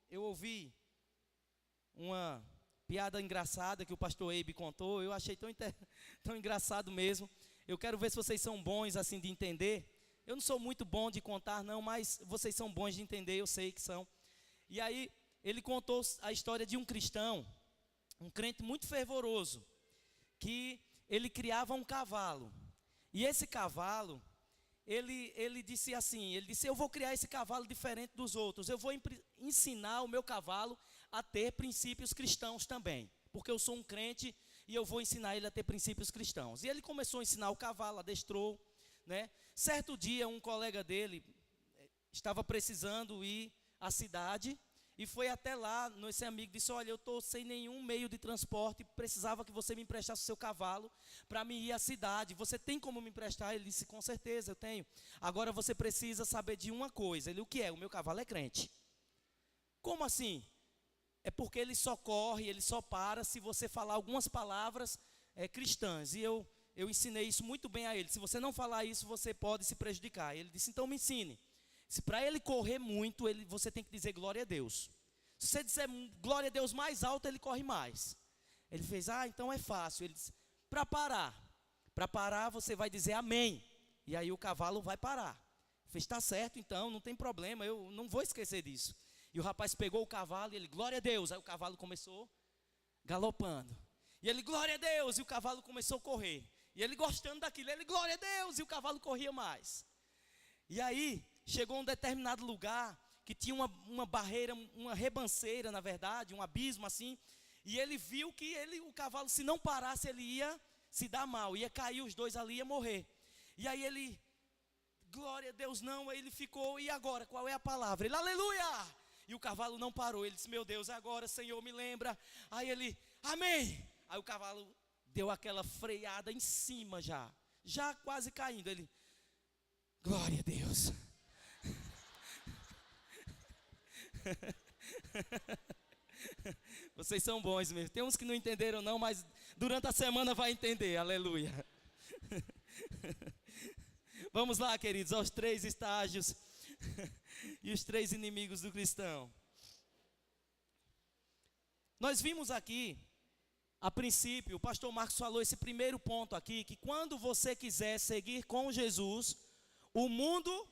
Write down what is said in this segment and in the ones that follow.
Eu ouvi uma piada engraçada que o pastor Eibe contou. Eu achei tão engraçado mesmo. Eu quero ver se vocês são bons assim de entender. Eu não sou muito bom de contar não, mas vocês são bons de entender, eu sei que são. E aí ele contou a história de um cristão, um crente muito fervoroso, que ele criava um cavalo. E esse cavalo, ele disse assim, ele disse: eu vou criar esse cavalo diferente dos outros. Eu vou ensinar o meu cavalo a ter princípios cristãos também, porque eu sou um crente e eu vou ensinar ele a ter princípios cristãos. E ele começou a ensinar o cavalo, adestrou, né? Certo dia um colega dele estava precisando ir à cidade e foi até lá. Esse amigo disse: olha, eu estou sem nenhum meio de transporte, precisava que você me emprestasse o seu cavalo para me ir à cidade. Você tem como me emprestar? Ele disse: com certeza eu tenho. Agora você precisa saber de uma coisa. Ele: o que é? O meu cavalo é crente. Como assim? É porque ele só corre, ele só para se você falar algumas palavras cristãs. E eu ensinei isso muito bem a ele. Se você não falar isso, você pode se prejudicar. Ele disse: então me ensine. Se para ele correr muito, você tem que dizer glória a Deus. Se você disser glória a Deus mais alto, ele corre mais. Ele fez: então é fácil. Ele disse: para parar você vai dizer amém. E aí o cavalo vai parar. Ele fez: está certo então, não tem problema, eu não vou esquecer disso. E o rapaz pegou o cavalo e ele: glória a Deus. Aí o cavalo começou galopando. E ele: glória a Deus. E o cavalo começou a correr. E ele gostando daquilo, ele: glória a Deus. E o cavalo corria mais. E aí chegou a um determinado lugar que tinha uma barreira, uma rebanceira, na verdade, um abismo assim. E ele viu que o cavalo, se não parasse, ele ia se dar mal, ia cair os dois ali, ia morrer. E aí ele: glória a Deus não. Aí ele ficou: e agora, qual é a palavra? Ele: aleluia. E o cavalo não parou. Ele disse: meu Deus, agora, Senhor, me lembra. Aí ele: amém. Aí o cavalo deu aquela freada em cima já quase caindo. Ele: glória a Deus. Vocês são bons mesmo. Tem uns que não entenderam não, mas durante a semana vai entender. Aleluia. Vamos lá, queridos, aos 3 estágios e os 3 inimigos do cristão. Nós vimos aqui, a princípio, o pastor Marcos falou esse primeiro ponto aqui, que quando você quiser seguir com Jesus, o mundo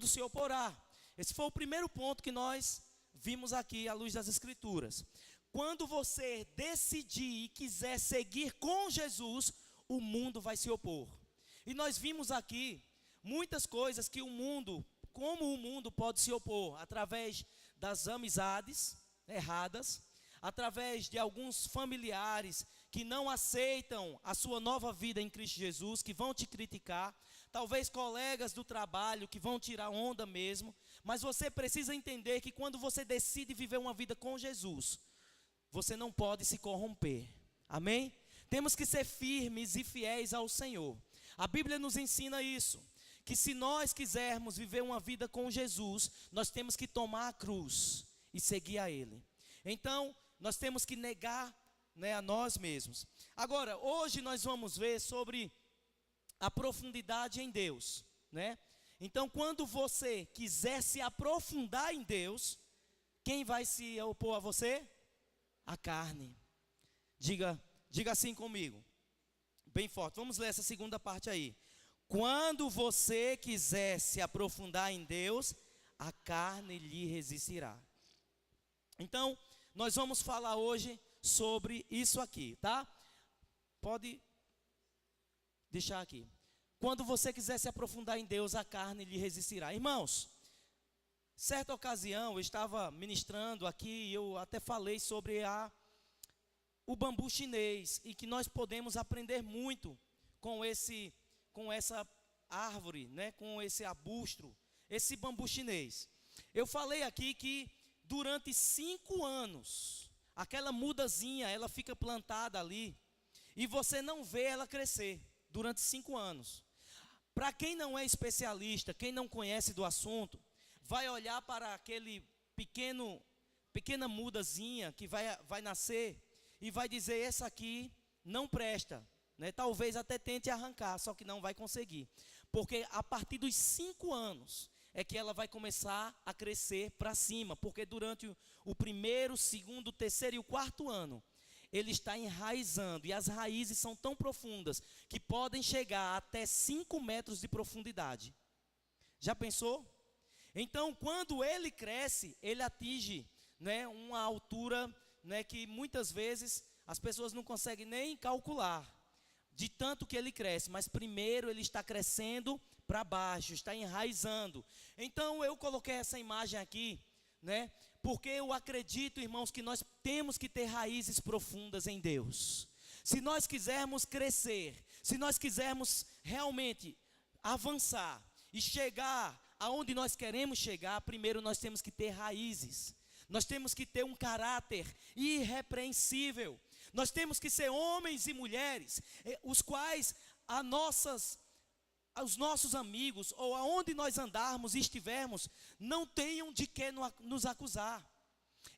se oporá. Esse foi o primeiro ponto que nós vimos aqui à luz das Escrituras. Quando você decidir e quiser seguir com Jesus, o mundo vai se opor. E nós vimos aqui muitas coisas que como o mundo pode se opor, através das amizades erradas, através de alguns familiares que não aceitam a sua nova vida em Cristo Jesus, que vão te criticar, talvez colegas do trabalho que vão tirar onda mesmo, mas você precisa entender que quando você decide viver uma vida com Jesus, você não pode se corromper, amém? Temos que ser firmes e fiéis ao Senhor. A Bíblia nos ensina isso, que se nós quisermos viver uma vida com Jesus, nós temos que tomar a cruz e seguir a Ele. Então, nós temos que negar, a nós mesmos. Agora, hoje nós vamos ver sobre a profundidade em Deus, Então, quando você quiser se aprofundar em Deus, quem vai se opor a você? A carne. Diga assim comigo, bem forte. Vamos ler essa segunda parte aí. Quando você quiser se aprofundar em Deus, a carne lhe resistirá. Então, nós vamos falar hoje sobre isso aqui, tá? Pode deixar aqui. Quando você quiser se aprofundar em Deus, a carne lhe resistirá. Irmãos, certa ocasião eu estava ministrando aqui e eu até falei sobre o bambu chinês e que nós podemos aprender muito com essa árvore, com esse arbusto, esse bambu chinês. Eu falei aqui que durante 5 anos, aquela mudazinha, ela fica plantada ali, e você não vê ela crescer, durante 5 anos. Para quem não é especialista, quem não conhece do assunto, vai olhar para aquele pequena mudazinha que vai nascer, e vai dizer: essa aqui não presta, Talvez até tente arrancar, só que não vai conseguir, porque a partir dos 5 anos, é que ela vai começar a crescer para cima, porque durante o primeiro, segundo, terceiro e o quarto ano, ele está enraizando, e as raízes são tão profundas, que podem chegar até 5 metros de profundidade. Já pensou? Então, quando ele cresce, ele atinge, né, uma altura, né, que muitas vezes as pessoas não conseguem nem calcular, de tanto que ele cresce, mas primeiro ele está crescendo para baixo, está enraizando. Então eu coloquei essa imagem aqui, né, porque eu acredito, irmãos, que nós temos que ter raízes profundas em Deus. Se nós quisermos crescer, se nós quisermos realmente avançar e chegar aonde nós queremos chegar, primeiro nós temos que ter raízes. Nós temos que ter um caráter irrepreensível. Nós temos que ser homens e mulheres, os quais os nossos amigos, ou aonde nós andarmos e estivermos, não tenham de que nos acusar.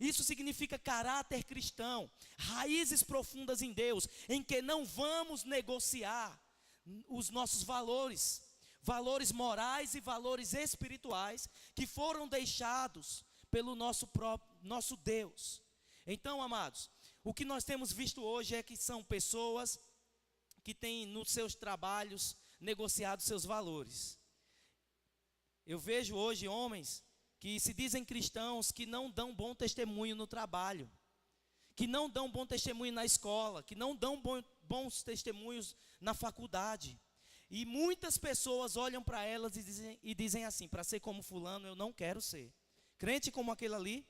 Isso significa caráter cristão, raízes profundas em Deus, em que não vamos negociar os nossos valores, valores morais e valores espirituais, que foram deixados pelo nosso Deus. Então, amados, o que nós temos visto hoje é que são pessoas que têm nos seus trabalhos negociado seus valores. Eu vejo hoje homens que se dizem cristãos, que não dão bom testemunho no trabalho, que não dão bom testemunho na escola, que não dão bons testemunhos na faculdade. E muitas pessoas olham para elas e dizem assim: para ser como fulano eu não quero ser. Crente como aquele ali,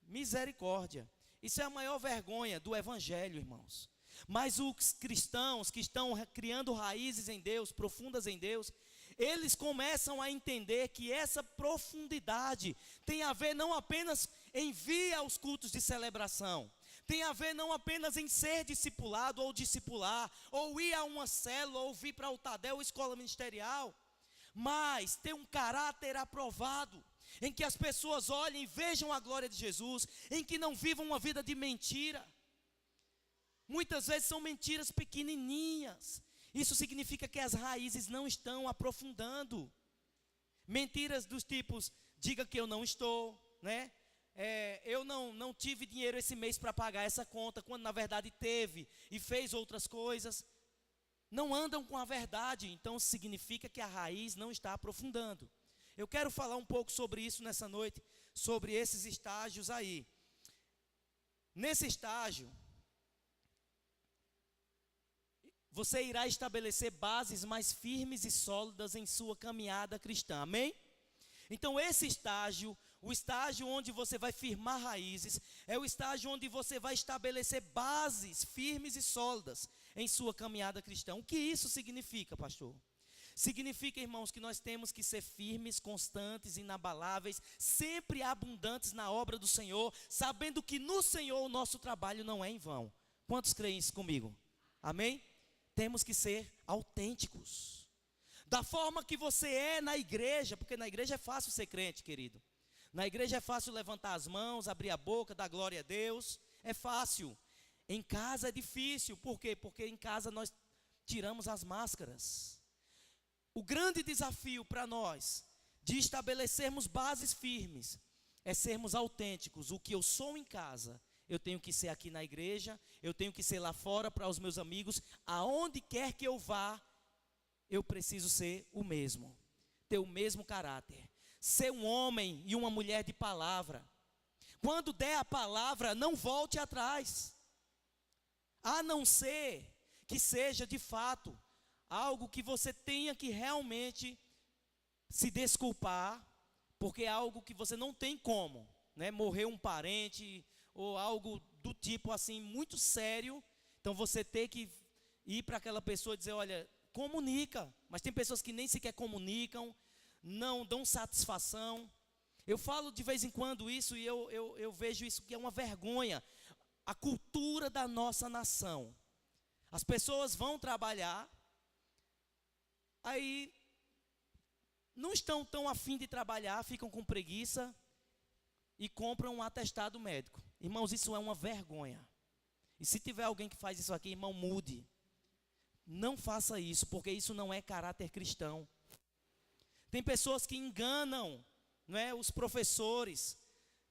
misericórdia. Isso é a maior vergonha do evangelho, irmãos. Mas os cristãos que estão criando raízes em Deus, profundas em Deus, eles começam a entender que essa profundidade tem a ver não apenas em vir aos cultos de celebração, tem a ver não apenas em ser discipulado ou discipular, ou ir a uma célula, ou vir para o Tadel, escola ministerial, mas ter um caráter aprovado, em que as pessoas olhem e vejam a glória de Jesus, em que não vivam uma vida de mentira. Muitas vezes são mentiras pequenininhas. Isso significa que as raízes não estão aprofundando. Mentiras dos tipos: diga que eu não estou, né? Eu não tive dinheiro esse mês para pagar essa conta, quando na verdade teve e fez outras coisas. Não andam com a verdade, então significa que a raiz não está aprofundando. Eu quero falar um pouco sobre isso nessa noite, sobre esses estágios aí. Nesse estágio, você irá estabelecer bases mais firmes e sólidas em sua caminhada cristã, amém? Então esse estágio, o estágio onde você vai firmar raízes, é o estágio onde você vai estabelecer bases firmes e sólidas em sua caminhada cristã. O que isso significa, pastor? Significa, irmãos, que nós temos que ser firmes, constantes, inabaláveis, sempre abundantes na obra do Senhor, sabendo que no Senhor o nosso trabalho não é em vão. Quantos creem isso comigo? Amém? Temos que ser autênticos, da forma que você é na igreja, porque na igreja é fácil ser crente, querido. Na igreja é fácil levantar as mãos, abrir a boca, dar glória a Deus, é fácil. Em casa é difícil, por quê? Porque em casa nós tiramos as máscaras. O grande desafio para nós, de estabelecermos bases firmes, é sermos autênticos. O que eu sou em casa, eu tenho que ser aqui na igreja, eu tenho que ser lá fora para os meus amigos. Aonde quer que eu vá, eu preciso ser o mesmo, ter o mesmo caráter, ser um homem e uma mulher de palavra. Quando der a palavra, não volte atrás, a não ser que seja de fato algo que você tenha que realmente se desculpar, porque é algo que você não tem como, né? Morreu um parente, ou algo do tipo assim, muito sério. Então você tem que ir para aquela pessoa e dizer: olha, comunica. Mas tem pessoas que nem sequer comunicam, não dão satisfação. Eu falo de vez em quando isso, e eu vejo isso que é uma vergonha. A cultura da nossa nação. As pessoas vão trabalhar, aí não estão tão afim de trabalhar, ficam com preguiça e compram um atestado médico. Irmãos, isso é uma vergonha. E se tiver alguém que faz isso aqui, irmão, mude. Não faça isso, porque isso não é caráter cristão. Tem pessoas que enganam, não é, os professores.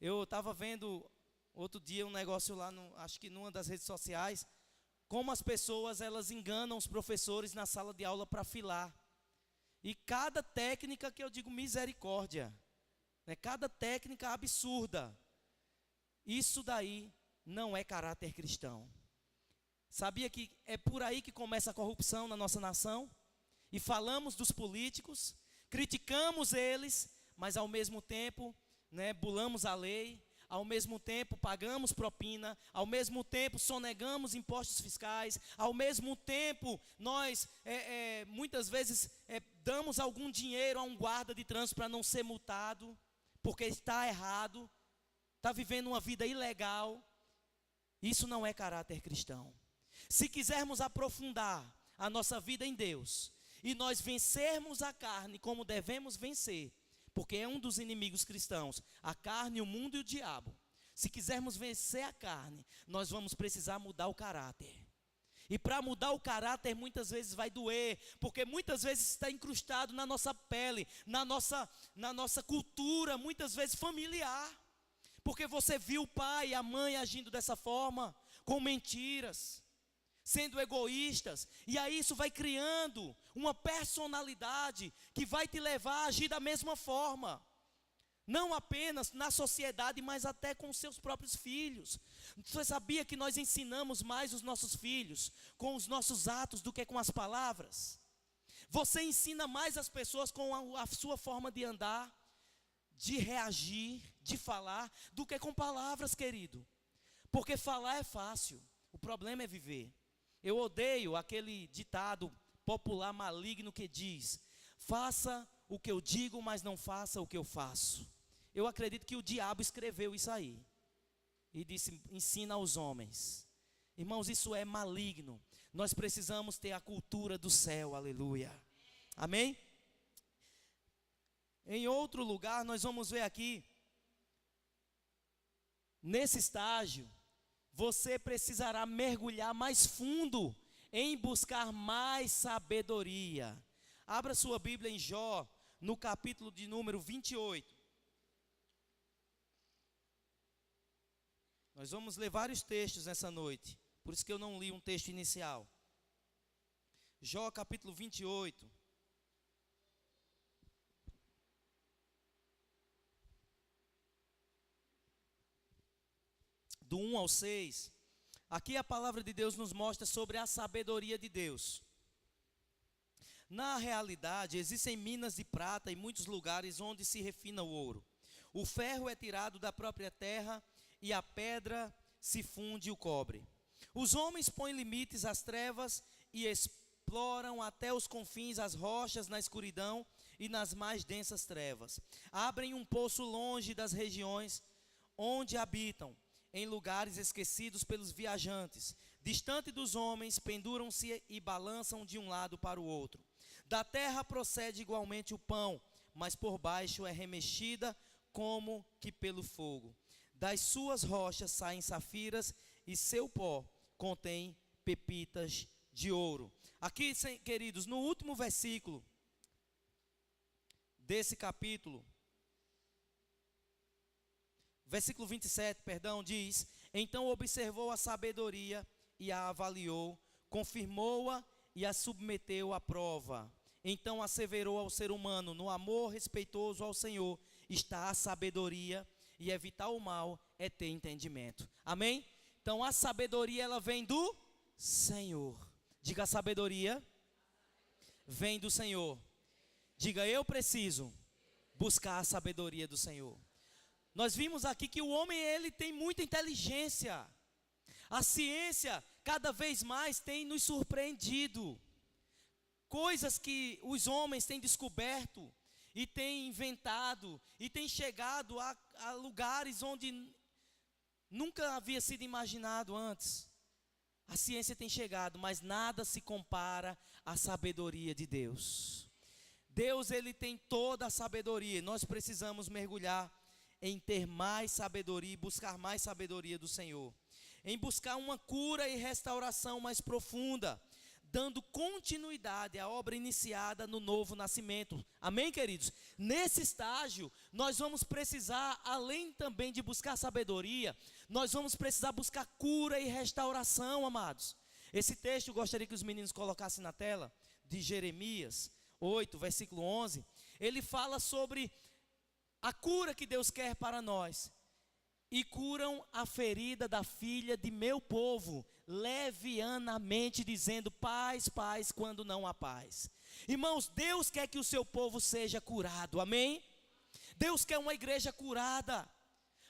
Eu estava vendo outro dia um negócio lá, acho que numa das redes sociais, como as pessoas elas enganam os professores na sala de aula para filar. E cada técnica que eu digo misericórdia, né, cada técnica absurda. Isso daí não é caráter cristão. Sabia que é por aí que começa a corrupção na nossa nação? E falamos dos políticos, criticamos eles, mas ao mesmo tempo, né, bulamos a lei, ao mesmo tempo pagamos propina, ao mesmo tempo sonegamos impostos fiscais, ao mesmo tempo nós muitas vezes damos algum dinheiro a um guarda de trânsito para não ser multado, porque está errado, está vivendo uma vida ilegal. Isso não é caráter cristão. Se quisermos aprofundar a nossa vida em Deus, e nós vencermos a carne como devemos vencer, porque é um dos inimigos cristãos, a carne, o mundo e o diabo. Se quisermos vencer a carne, nós vamos precisar mudar o caráter. E para mudar o caráter muitas vezes vai doer, porque muitas vezes está incrustado na nossa pele, na nossa cultura, muitas vezes familiar. Porque você viu o pai e a mãe agindo dessa forma, com mentiras, sendo egoístas, e aí isso vai criando uma personalidade que vai te levar a agir da mesma forma, não apenas na sociedade, mas até com os seus próprios filhos. Você sabia que nós ensinamos mais os nossos filhos com os nossos atos do que com as palavras? Você ensina mais as pessoas com a sua forma de andar, de reagir, de falar, do que com palavras, querido. Porque falar é fácil, o problema é viver. Eu odeio aquele ditado popular maligno que diz: faça o que eu digo, mas não faça o que eu faço. Eu acredito que o diabo escreveu isso aí e disse: ensina aos homens. Irmãos, isso é maligno. Nós precisamos ter a cultura do céu, aleluia. Amém? Em outro lugar, nós vamos ver aqui, nesse estágio, você precisará mergulhar mais fundo em buscar mais sabedoria. Abra sua Bíblia em Jó, no capítulo de número 28. Nós vamos ler vários textos nessa noite, por isso que eu não li um texto inicial. Jó, capítulo 28. Do 1 ao 6, aqui a palavra de Deus nos mostra sobre a sabedoria de Deus. Na realidade, existem minas de prata em muitos lugares onde se refina o ouro. O ferro é tirado da própria terra e a pedra se funde o cobre. Os homens põem limites às trevas e exploram até os confins as rochas na escuridão e nas mais densas trevas. Abrem um poço longe das regiões onde habitam, em lugares esquecidos pelos viajantes. Distante dos homens, penduram-se e balançam de um lado para o outro. Da terra procede igualmente o pão, mas por baixo é remexida como que pelo fogo. Das suas rochas saem safiras e seu pó contém pepitas de ouro. Aqui, queridos, no último versículo desse capítulo, versículo 27, perdão, diz: então observou a sabedoria e a avaliou, confirmou-a e a submeteu à prova. Então asseverou ao ser humano: no amor respeitoso ao Senhor está a sabedoria, e evitar o mal é ter entendimento. Amém? Então a sabedoria, ela vem do Senhor. Diga: a sabedoria vem do Senhor. Diga: eu preciso buscar a sabedoria do Senhor. Nós vimos aqui que o homem, ele tem muita inteligência. A ciência cada vez mais tem nos surpreendido. Coisas que os homens têm descoberto e têm inventado e têm chegado a lugares onde nunca havia sido imaginado antes. A ciência tem chegado, mas nada se compara à sabedoria de Deus. Deus, ele tem toda a sabedoria. Nós precisamos mergulhar em ter mais sabedoria e buscar mais sabedoria do Senhor. Em buscar uma cura e restauração mais profunda. dando continuidade à obra iniciada no novo nascimento. Amém, queridos? Nesse estágio, nós vamos precisar, além também de buscar sabedoria, nós vamos precisar buscar cura e restauração, amados. Esse texto, eu gostaria que os meninos colocassem na tela, de Jeremias 8, versículo 11. Ele fala sobre a cura que Deus quer para nós. E curam a ferida da filha de meu povo, levianamente, dizendo paz, paz, quando não há paz. Irmãos, Deus quer que o seu povo seja curado, amém? Deus quer uma igreja curada.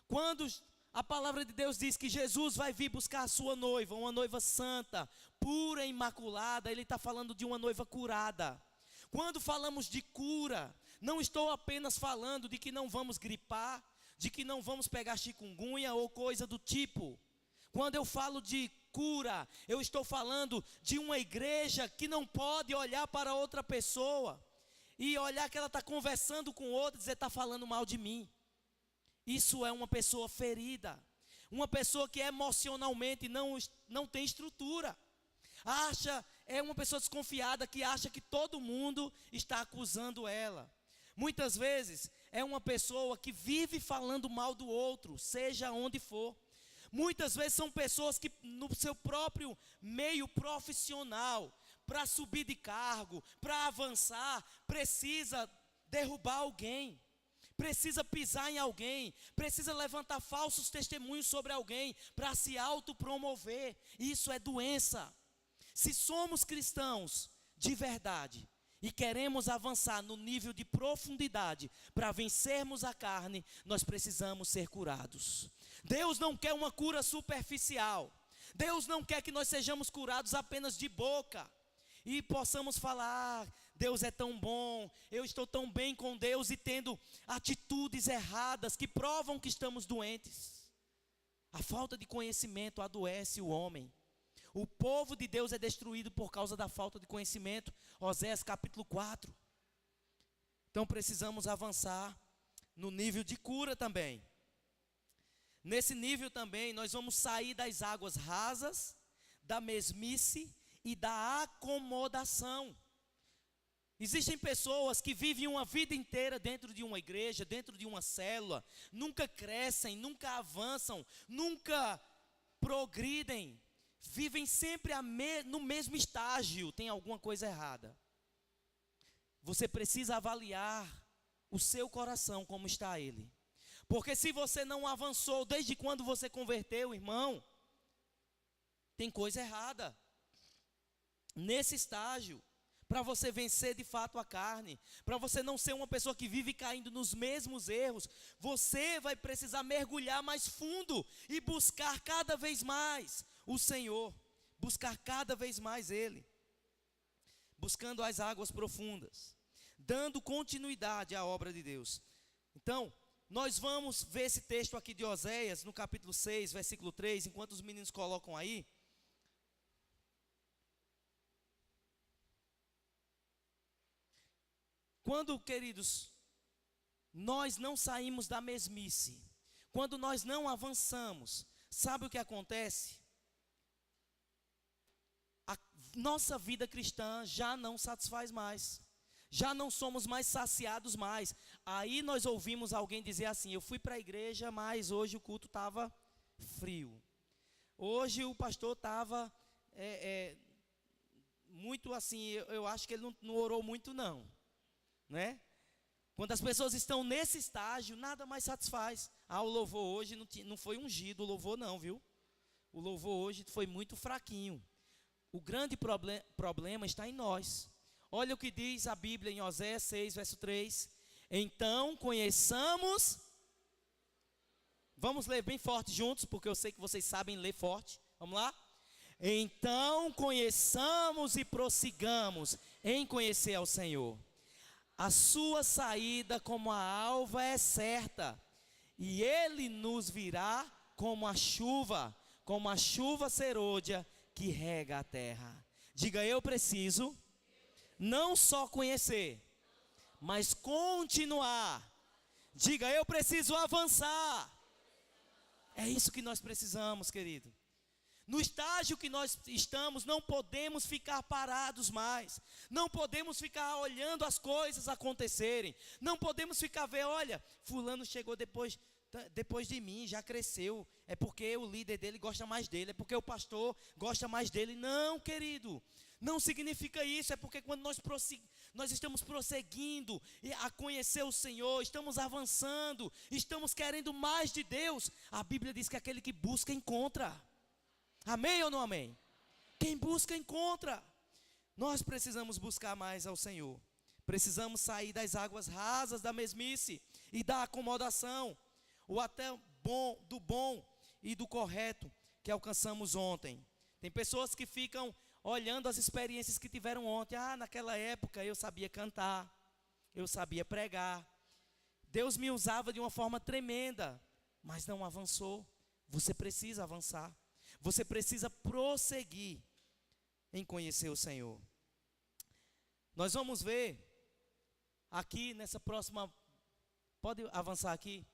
Quando a palavra de Deus diz que Jesus vai vir buscar a sua noiva, uma noiva santa, pura e imaculada, Ele está falando de uma noiva curada. Quando falamos de cura, não estou apenas falando de que não vamos gripar, de que não vamos pegar chikungunya ou coisa do tipo. Quando eu falo de cura, eu estou falando de uma igreja que não pode olhar para outra pessoa e olhar que ela está conversando com outra e dizer, está falando mal de mim. Isso é uma pessoa ferida, uma pessoa que emocionalmente não tem estrutura. É uma pessoa desconfiada que acha que todo mundo está acusando ela. Muitas vezes é uma pessoa que vive falando mal do outro, seja onde for. Muitas vezes são pessoas que no seu próprio meio profissional, para subir de cargo, para avançar, precisa derrubar alguém, precisa pisar em alguém, precisa levantar falsos testemunhos sobre alguém para se autopromover. Isso é doença. Se somos cristãos de verdade e queremos avançar no nível de profundidade para vencermos a carne, nós precisamos ser curados. Deus não quer uma cura superficial. Deus não quer que nós sejamos curados apenas de boca e possamos falar, Deus é tão bom, eu estou tão bem com Deus, e tendo atitudes erradas que provam que estamos doentes. A falta de conhecimento adoece o homem. O povo de Deus é destruído por causa da falta de conhecimento. Oséias capítulo 4. Então precisamos avançar no nível de cura também. Nesse nível também nós vamos sair das águas rasas, da mesmice e da acomodação. Existem pessoas que vivem uma vida inteira dentro de uma igreja, dentro de uma célula, nunca crescem, nunca avançam, nunca progridem. Vivem sempre no mesmo estágio. Tem alguma coisa errada. Você precisa avaliar o seu coração, como está ele. Porque se você não avançou desde quando você converteu, irmão, tem coisa errada. Nesse estágio, para você vencer de fato a carne, para você não ser uma pessoa que vive caindo nos mesmos erros, você vai precisar mergulhar mais fundo e buscar cada vez mais o Senhor, buscar cada vez mais Ele, buscando as águas profundas, dando continuidade à obra de Deus. Então, nós vamos ver esse texto aqui de Oséias, no capítulo 6, versículo 3, enquanto os meninos colocam aí. Quando, queridos, nós não saímos da mesmice, quando nós não avançamos, sabe o que acontece? A nossa vida cristã já não satisfaz mais, já não somos mais saciados mais. Aí nós ouvimos alguém dizer assim, eu fui para a igreja, mas hoje o culto estava frio. Hoje o pastor estava muito assim, eu acho que ele não orou muito não. Né? Quando as pessoas estão nesse estágio, nada mais satisfaz. O louvor hoje não foi ungido, o louvor não, viu? O louvor hoje foi muito fraquinho. O grande problema está em nós. Olha o que diz a Bíblia em Oséias 6, verso 3. Então conheçamos. Vamos ler bem forte juntos, porque eu sei que vocês sabem ler forte. Vamos lá? Então conheçamos e prossigamos em conhecer ao Senhor. A sua saída como a alva é certa, e Ele nos virá como a chuva serôdia que rega a terra. Diga, eu preciso não só conhecer, mas continuar. Diga, eu preciso avançar. É isso que nós precisamos, querido. No estágio que nós estamos, não podemos ficar parados mais. Não podemos ficar olhando as coisas acontecerem. Não podemos ficar vendo, olha, fulano chegou depois de mim, já cresceu. É porque o líder dele gosta mais dele, é porque o pastor gosta mais dele. Não, querido, não significa isso. É porque quando nós estamos prosseguindo a conhecer o Senhor, estamos avançando, estamos querendo mais de Deus. A Bíblia diz que aquele que busca, encontra. Amém ou não amém? Quem busca, encontra. Nós precisamos buscar mais ao Senhor. Precisamos sair das águas rasas da mesmice e da acomodação, ou até do bom e do correto que alcançamos ontem. Tem pessoas que ficam olhando as experiências que tiveram ontem. Naquela época eu sabia cantar, eu sabia pregar, Deus me usava de uma forma tremenda, mas não avançou. Você precisa avançar. Você precisa prosseguir em conhecer o Senhor. Nós vamos ver aqui nessa próxima, pode avançar aqui,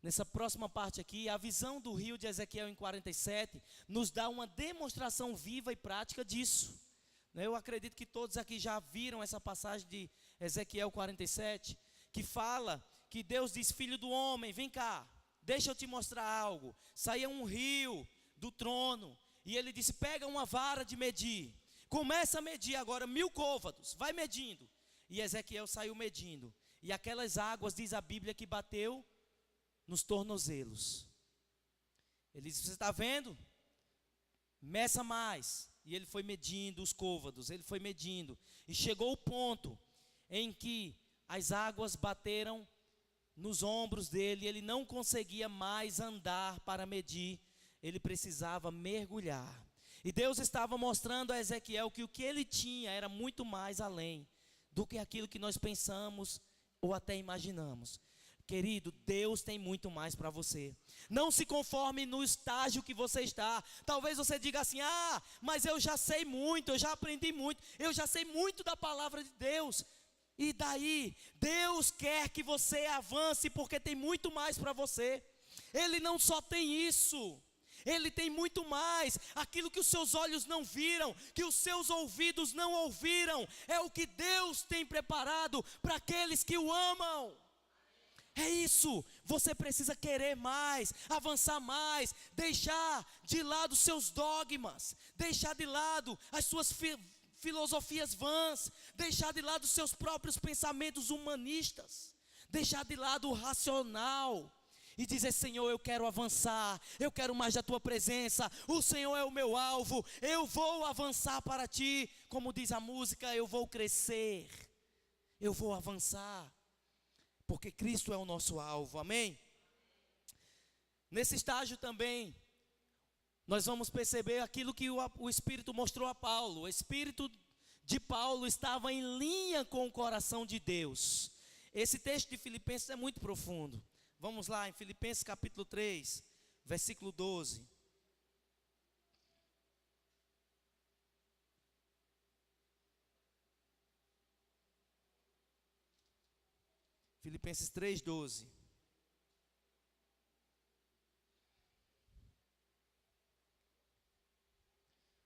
nessa próxima parte aqui, a visão do rio de Ezequiel em 47, nos dá uma demonstração viva e prática disso. Eu acredito que todos aqui já viram essa passagem de Ezequiel 47, que fala que Deus diz, filho do homem, vem cá, deixa eu te mostrar algo. Saía um rio do trono, e ele disse, pega uma vara de medir, começa a medir agora 1000 côvados, vai medindo. E Ezequiel saiu medindo, e aquelas águas, diz a Bíblia, que bateu nos tornozelos. Ele disse, você está vendo? Meça mais. E ele foi medindo os côvados, ele foi medindo, e chegou o ponto em que as águas bateram nos ombros dele, ele não conseguia mais andar para medir, ele precisava mergulhar. E Deus estava mostrando a Ezequiel que o que ele tinha era muito mais além do que aquilo que nós pensamos ou até imaginamos. Querido, Deus tem muito mais para você. Não se conforme no estágio que você está. Talvez você diga assim, mas eu já sei muito, eu já aprendi muito, eu já sei muito da palavra de Deus. E daí, Deus quer que você avance, porque tem muito mais para você. Ele não só tem isso, Ele tem muito mais. Aquilo que os seus olhos não viram, que os seus ouvidos não ouviram, é o que Deus tem preparado para aqueles que o amam. É isso, você precisa querer mais, avançar mais, deixar de lado seus dogmas, deixar de lado as suas filosofias vãs, deixar de lado seus próprios pensamentos humanistas, deixar de lado o racional e dizer, Senhor, eu quero avançar, eu quero mais da Tua presença, o Senhor é o meu alvo, eu vou avançar para Ti, como diz a música, eu vou crescer, eu vou avançar, porque Cristo é o nosso alvo, amém? Nesse estágio também, nós vamos perceber aquilo que o Espírito mostrou a Paulo. O Espírito de Paulo estava em linha com o coração de Deus. Esse texto de Filipenses é muito profundo. Vamos lá, em Filipenses capítulo 3, versículo 12. Filipenses 3, 12.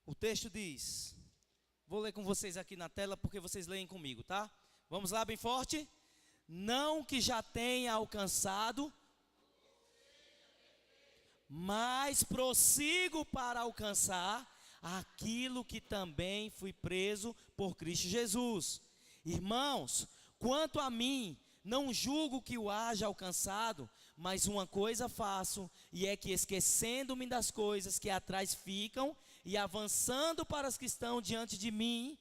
O texto diz, vou ler com vocês aqui na tela, porque vocês leem comigo, tá? Vamos lá, bem forte. Não que já tenha alcançado, mas prossigo para alcançar aquilo que também fui preso por Cristo Jesus. Irmãos, quanto a mim, não julgo que o haja alcançado, mas uma coisa faço, e é que esquecendo-me das coisas que atrás ficam, e avançando para as que estão diante de mim,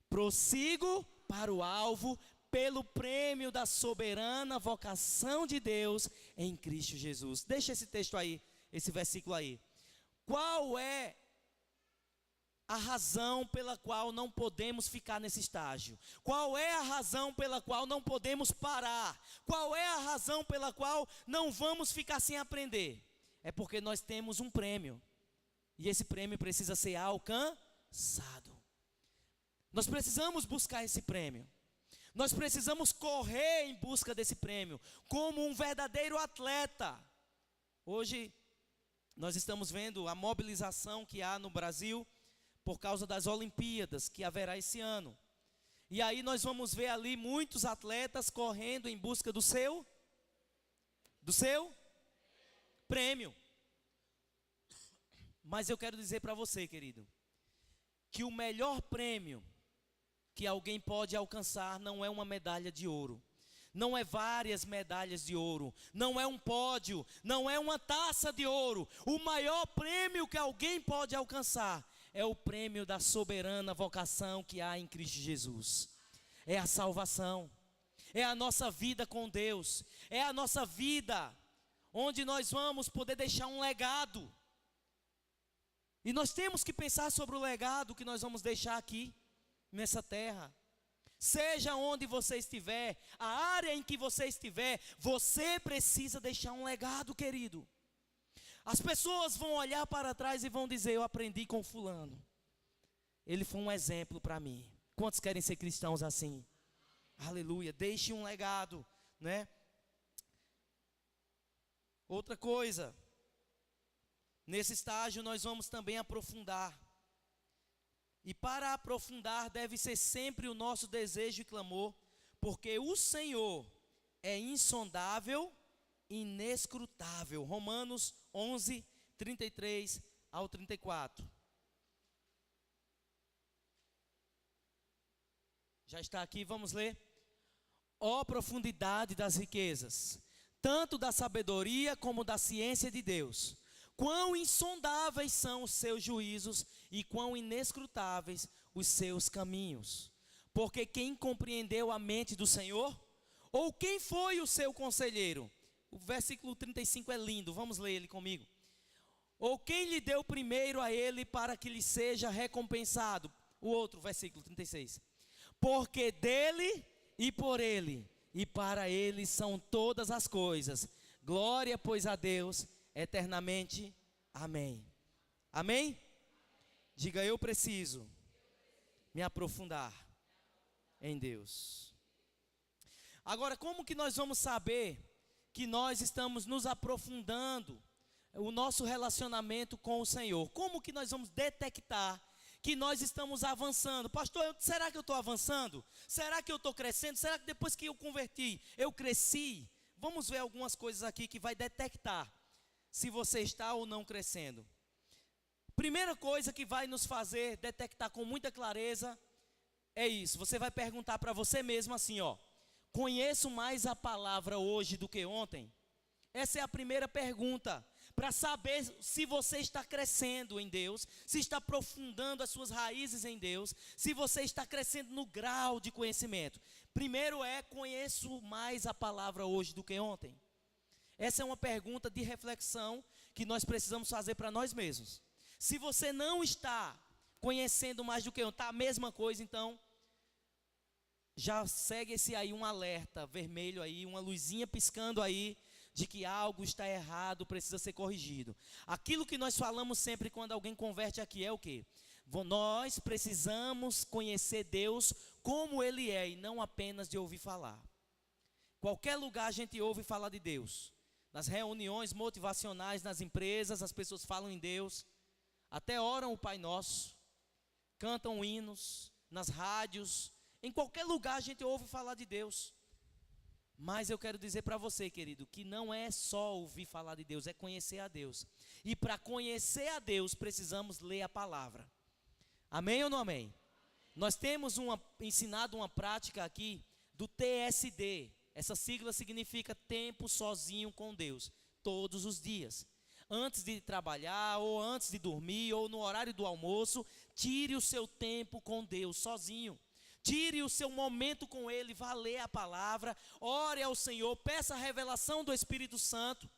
prossigo para o alvo, pelo prêmio da soberana vocação de Deus em Cristo Jesus. Deixa esse texto aí, esse versículo aí. Qual é a razão pela qual não podemos ficar nesse estágio? Qual é a razão pela qual não podemos parar? Qual é a razão pela qual não vamos ficar sem aprender? É porque nós temos um prêmio, e esse prêmio precisa ser alcançado. Nós precisamos buscar esse prêmio. Nós precisamos correr em busca desse prêmio, como um verdadeiro atleta. Hoje, Nós estamos vendo a mobilização que há no Brasil por causa das Olimpíadas que haverá esse ano. E aí nós vamos ver ali muitos atletas correndo em busca do seu prêmio. Mas eu quero dizer para você, querido, que o melhor prêmio que alguém pode alcançar não é uma medalha de ouro, não é várias medalhas de ouro, não é um pódio, não é uma taça de ouro. O maior prêmio que alguém pode alcançar é o prêmio da soberana vocação que há em Cristo Jesus. É a salvação, é a nossa vida com Deus, é a nossa vida onde nós vamos poder deixar um legado. E nós temos que pensar sobre o legado que nós vamos deixar aqui, nessa terra. Seja onde você estiver, a área em que você estiver, você precisa deixar um legado, querido. As pessoas vão olhar para trás e vão dizer: eu aprendi com fulano, ele foi um exemplo para mim. Quantos querem ser cristãos assim? Aleluia, deixe um legado, né? Outra coisa, nesse estágio nós vamos também aprofundar. E para aprofundar deve ser sempre o nosso desejo e clamor, porque o Senhor é insondável, inescrutável. Romanos 11, 33 ao 34. Já está aqui, vamos ler. Ó profundidade das riquezas, tanto da sabedoria como da ciência de Deus. Quão insondáveis são os seus juízos e quão inescrutáveis os seus caminhos. Porque quem compreendeu a mente do Senhor? Ou quem foi o seu conselheiro? O versículo 35 é lindo, vamos ler ele comigo. Ou quem lhe deu primeiro a ele para que lhe seja recompensado? O outro, versículo 36. Porque dele e por ele e para ele são todas as coisas. Glória, pois, a Deus eternamente. Amém. Amém? Diga: eu preciso me aprofundar em Deus. Agora, como que nós vamos saber que nós estamos nos aprofundando o nosso relacionamento com o Senhor? Como que nós vamos detectar que nós estamos avançando? Pastor, será que eu estou avançando? Será que eu estou crescendo? Será que depois que eu converti, eu cresci? Vamos ver algumas coisas aqui que vai detectar se você está ou não crescendo. Primeira coisa que vai nos fazer detectar com muita clareza é isso. Você vai perguntar para você mesmo assim, ó: conheço mais a palavra hoje do que ontem? Essa é a primeira pergunta, para saber se você está crescendo em Deus, se está aprofundando as suas raízes em Deus, se você está crescendo no grau de conhecimento. Primeiro é: conheço mais a palavra hoje do que ontem? Essa é uma pergunta de reflexão que nós precisamos fazer para nós mesmos. Se você não está conhecendo mais do que ontem, está a mesma coisa, então já segue esse aí um alerta vermelho aí, uma luzinha piscando aí, de que algo está errado, precisa ser corrigido. Aquilo que nós falamos sempre quando alguém converte aqui é o quê? Nós precisamos conhecer Deus como Ele é e não apenas de ouvir falar. Qualquer lugar a gente ouve falar de Deus. Nas reuniões motivacionais, nas empresas, as pessoas falam em Deus, até oram o Pai Nosso, cantam hinos, nas rádios, em qualquer lugar a gente ouve falar de Deus. Mas eu quero dizer para você, querido, que não é só ouvir falar de Deus, é conhecer a Deus. E para conhecer a Deus, precisamos ler a palavra. Amém ou não amém? Nós temos ensinado uma prática aqui do TSD. Essa sigla significa tempo sozinho com Deus, todos os dias. Antes de trabalhar, ou antes de dormir, ou no horário do almoço, tire o seu tempo com Deus, sozinho. Tire o seu momento com Ele, vá ler a palavra, ore ao Senhor, peça a revelação do Espírito Santo,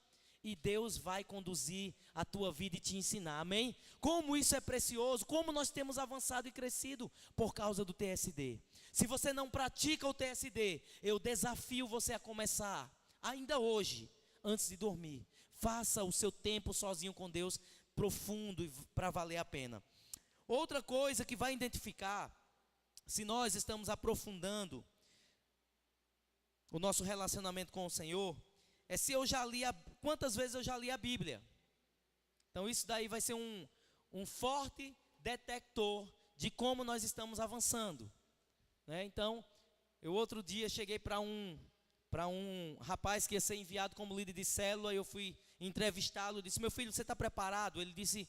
e Deus vai conduzir a tua vida e te ensinar, amém? Como isso é precioso, como nós temos avançado e crescido por causa do TSD. Se você não pratica o TSD, eu desafio você a começar, ainda hoje, antes de dormir. Faça o seu tempo sozinho com Deus, profundo e para valer a pena. Outra coisa que vai identificar se nós estamos aprofundando o nosso relacionamento com o Senhor, é se eu já li, quantas vezes eu já li a Bíblia. Então isso daí vai ser um forte detector de como nós estamos avançando, né? Então, eu outro dia cheguei para um rapaz que ia ser enviado como líder de célula, eu fui entrevistá-lo, disse: meu filho, você está preparado? Ele disse: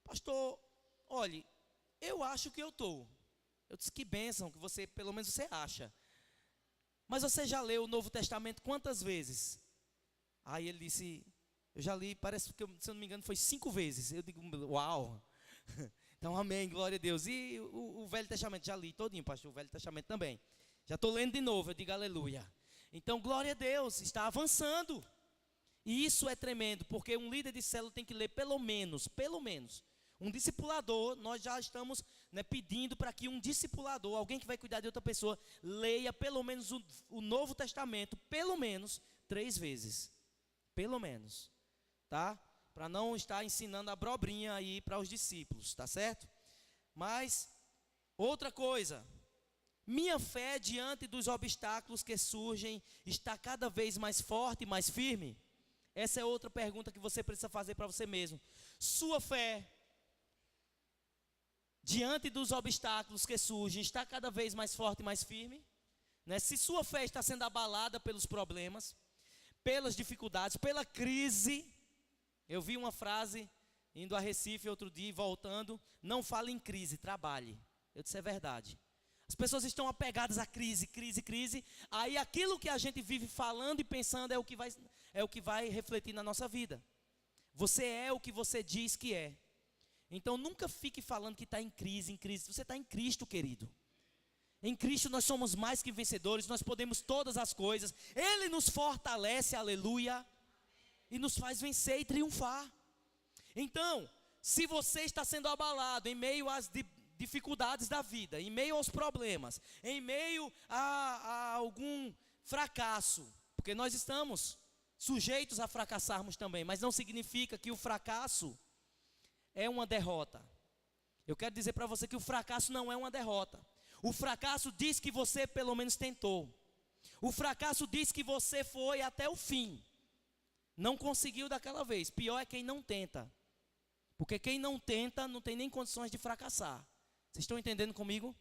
pastor, olhe, eu acho que eu estou. Eu disse: que bênção, que você, pelo menos você acha. Mas você já leu o Novo Testamento quantas vezes? Aí ele disse: eu já li, parece que, se eu não me engano, foi 5 vezes. Eu digo: uau. Então, amém, glória a Deus. E o Velho Testamento, já li todinho, pastor, o Velho Testamento também. Já estou lendo de novo, eu digo aleluia. Então, glória a Deus, está avançando. E isso é tremendo, porque um líder de célula tem que ler pelo menos, um discipulador. Nós já estamos, né, pedindo para que um discipulador, alguém que vai cuidar de outra pessoa, leia pelo menos o Novo Testamento, pelo menos 3 vezes. Pelo menos, tá? Para não estar ensinando abobrinha aí para os discípulos, tá certo? Mas, outra coisa, minha fé diante dos obstáculos que surgem está cada vez mais forte e mais firme? Essa é outra pergunta que você precisa fazer para você mesmo. Sua fé diante dos obstáculos que surgem está cada vez mais forte e mais firme, né? Se sua fé está sendo abalada pelos problemas, pelas dificuldades, pela crise. Eu vi uma frase indo a Recife outro dia e voltando: não fale em crise, trabalhe. Eu disse: é verdade. As pessoas estão apegadas à crise. Aí aquilo que a gente vive falando e pensando é o que vai refletir na nossa vida. Você é o que você diz que é. Então nunca fique falando que está em crise. Você está em Cristo, querido. Em Cristo nós somos mais que vencedores. Nós podemos todas as coisas. Ele nos fortalece, aleluia, e nos faz vencer e triunfar. Então, se você está sendo abalado em meio às dificuldades da vida, em meio aos problemas, em meio a algum fracasso, porque nós estamos sujeitos a fracassarmos também, mas não significa que o fracasso é uma derrota. Eu quero dizer para você que o fracasso não é uma derrota. O fracasso diz que você pelo menos tentou. O fracasso diz que você foi até o fim. Não conseguiu daquela vez. Pior é quem não tenta. Porque quem não tenta não tem nem condições de fracassar. Vocês estão entendendo comigo?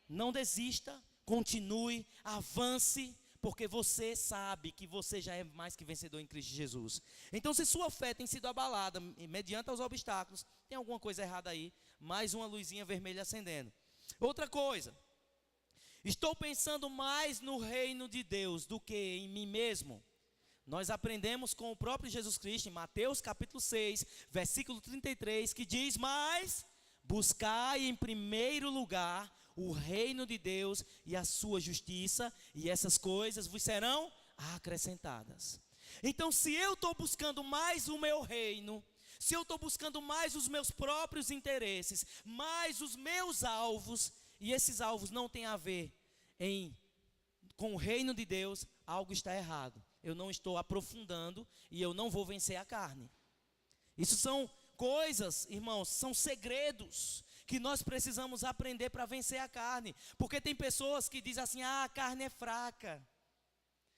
Não desista, continue, avance, porque você sabe que você já é mais que vencedor em Cristo Jesus. Então, se sua fé tem sido abalada mediante os obstáculos, tem alguma coisa errada aí. Mais uma luzinha vermelha acendendo. Outra coisa, estou pensando mais no reino de Deus do que em mim mesmo. Nós aprendemos com o próprio Jesus Cristo em Mateus capítulo 6, versículo 33, que diz: mas buscai em primeiro lugar o reino de Deus e a sua justiça, e essas coisas vos serão acrescentadas. Então, se eu estou buscando mais o meu reino, se eu estou buscando mais os meus próprios interesses, mais os meus alvos, e esses alvos não têm a ver com o reino de Deus, algo está errado. Eu não estou aprofundando e eu não vou vencer a carne. Isso são coisas, irmãos, são segredos que nós precisamos aprender para vencer a carne. Porque tem pessoas que dizem assim: a carne é fraca.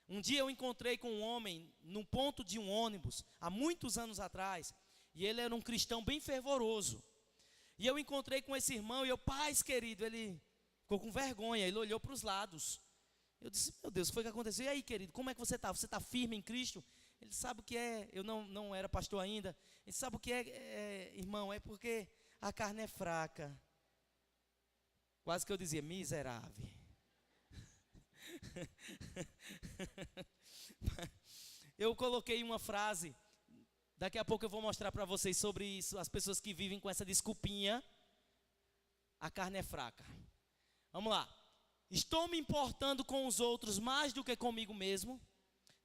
Um dia eu encontrei com um homem no ponto de um ônibus, há muitos anos atrás, e ele era um cristão bem fervoroso. E eu encontrei com esse irmão e eu: paz, querido, ele ficou com vergonha, ele olhou para os lados. Eu disse: meu Deus, o que foi que aconteceu? E aí, querido, como é que você está? Você está firme em Cristo? Ele sabe o que é, eu não era pastor ainda. Ele sabe o que é, irmão, é porque a carne é fraca. Quase que eu dizia: miserável. Eu coloquei uma frase, daqui a pouco eu vou mostrar para vocês sobre isso, as pessoas que vivem com essa desculpinha: a carne é fraca. Vamos lá. Estou me importando com os outros mais do que comigo mesmo.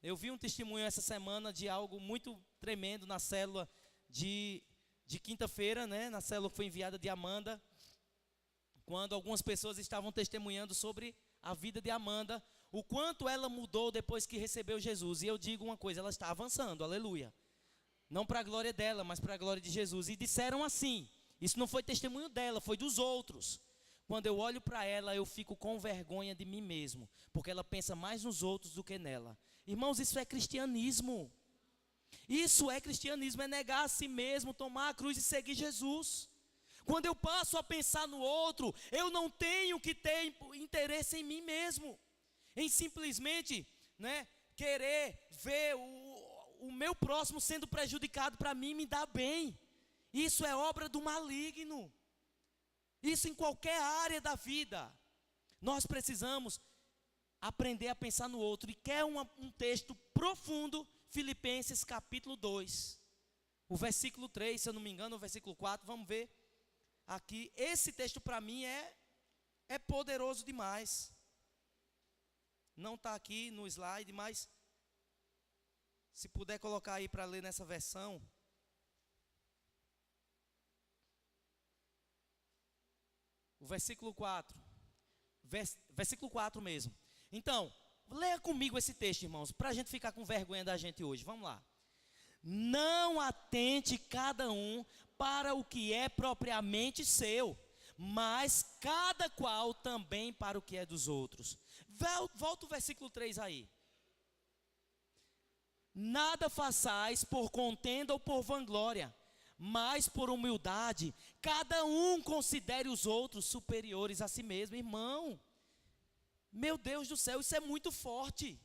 Eu vi um testemunho essa semana de algo muito tremendo na célula de quinta-feira, né? Na célula que foi enviada de Amanda, quando algumas pessoas estavam testemunhando sobre a vida de Amanda, o quanto ela mudou depois que recebeu Jesus. E eu digo uma coisa: ela está avançando, aleluia. Não para a glória dela, mas para a glória de Jesus. E disseram assim, isso não foi testemunho dela, foi dos outros: quando eu olho para ela, eu fico com vergonha de mim mesmo, porque ela pensa mais nos outros do que nela. Irmãos, isso é cristianismo. Isso é cristianismo, é negar a si mesmo, tomar a cruz e seguir Jesus. Quando eu passo a pensar no outro, eu não tenho que ter interesse em mim mesmo, em simplesmente, querer ver o meu próximo sendo prejudicado para mim me dá bem. Isso é obra do maligno. Isso em qualquer área da vida. Nós precisamos aprender a pensar no outro. E quer um texto profundo, Filipenses capítulo 2, o versículo 3, se eu não me engano, o versículo 4, vamos ver aqui. Esse texto para mim é poderoso demais. Não está aqui no slide, mas se puder colocar aí para ler nessa versão. O versículo 4. Versículo 4 mesmo. Então, leia comigo esse texto, irmãos, para a gente ficar com vergonha da gente hoje. Vamos lá. Não atente cada um para o que é propriamente seu, mas cada qual também para o que é dos outros. Volta o versículo 3 aí. Nada façais por contenda ou por vanglória, mas por humildade, cada um considere os outros superiores a si mesmo. Irmão, meu Deus do céu, isso é muito forte.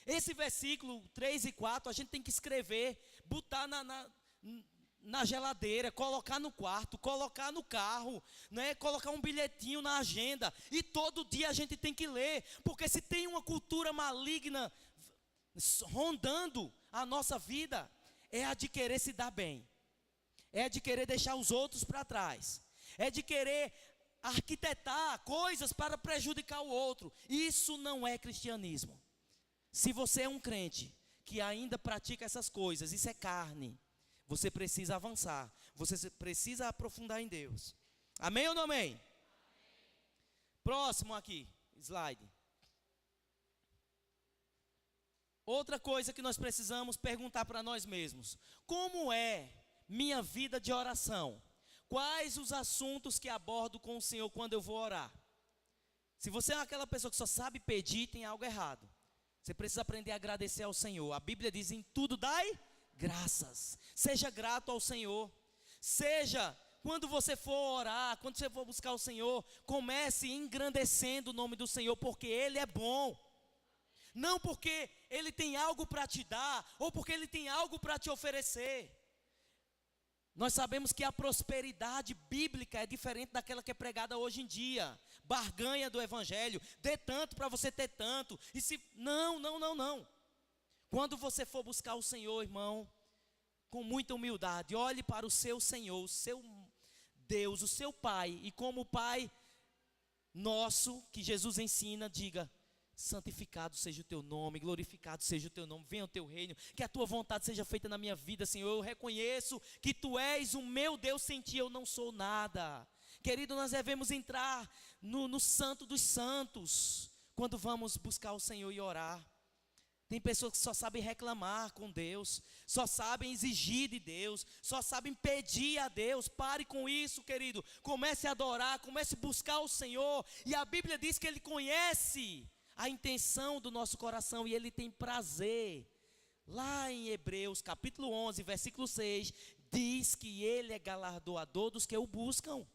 Esse versículo 3 e 4 a gente tem que escrever, botar na geladeira, colocar no quarto, colocar no carro, colocar um bilhetinho na agenda, e todo dia a gente tem que ler, porque se tem uma cultura maligna rondando a nossa vida, é a de querer se dar bem, é a de querer deixar os outros para trás, é de querer arquitetar coisas para prejudicar o outro. Isso não é cristianismo. Se você é um crente que ainda pratica essas coisas, isso é carne. Você precisa avançar, você precisa aprofundar em Deus. Amém ou não amém? Próximo aqui, slide. Outra coisa que nós precisamos perguntar para nós mesmos: como é minha vida de oração? Quais os assuntos que abordo com o Senhor quando eu vou orar? Se você é aquela pessoa que só sabe pedir, tem algo errado. Você precisa aprender a agradecer ao Senhor. A Bíblia diz: em tudo dai graças. Seja grato ao Senhor. Seja, quando você for orar, quando você for buscar o Senhor, comece engrandecendo o nome do Senhor, porque Ele é bom. Não porque Ele tem algo para te dar, ou porque Ele tem algo para te oferecer. Nós sabemos que a prosperidade bíblica é diferente daquela que é pregada hoje em dia. Barganha do evangelho, dê tanto para você ter tanto. E se não. Quando você for buscar o Senhor, irmão, com muita humildade, olhe para o seu Senhor, o seu Deus, o seu Pai, e como Pai nosso, que Jesus ensina, diga: santificado seja o teu nome, glorificado seja o teu nome, venha o teu reino, que a tua vontade seja feita na minha vida, Senhor. Eu reconheço que tu és o meu Deus, sem ti eu não sou nada. Querido, nós devemos entrar no santo dos santos, quando vamos buscar o Senhor e orar. Tem pessoas que só sabem reclamar com Deus, só sabem exigir de Deus, só sabem pedir a Deus. Pare com isso, querido. Comece a adorar, comece a buscar o Senhor. E a Bíblia diz que Ele conhece a intenção do nosso coração e Ele tem prazer. Lá em Hebreus capítulo 11, versículo 6, diz que Ele é galardoador dos que o buscam.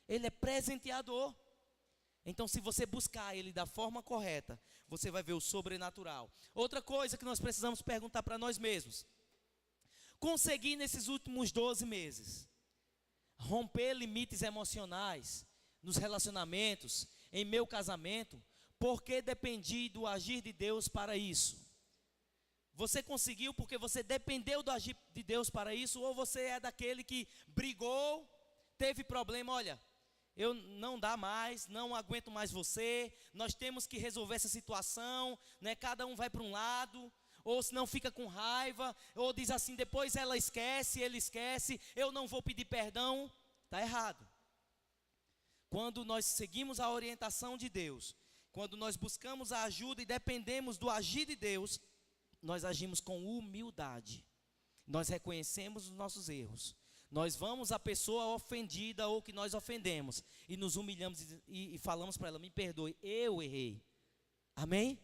Ele é presenteador. Então, se você buscar Ele da forma correta, você vai ver o sobrenatural. Outra coisa que nós precisamos perguntar para nós mesmos: consegui nesses últimos 12 meses romper limites emocionais nos relacionamentos, em meu casamento, porque dependi do agir de Deus para isso? Você conseguiu porque você dependeu do agir de Deus para isso? Ou você é daquele que brigou, teve problema, olha, eu não dá mais, não aguento mais você, nós temos que resolver essa situação, cada um vai para um lado, ou se não fica com raiva, ou diz assim, depois ela esquece, ele esquece, eu não vou pedir perdão. Está errado. Quando nós seguimos a orientação de Deus, quando nós buscamos a ajuda e dependemos do agir de Deus, nós agimos com humildade, nós reconhecemos os nossos erros. Nós vamos à pessoa ofendida ou que nós ofendemos e nos humilhamos e falamos para ela: me perdoe, eu errei. Amém?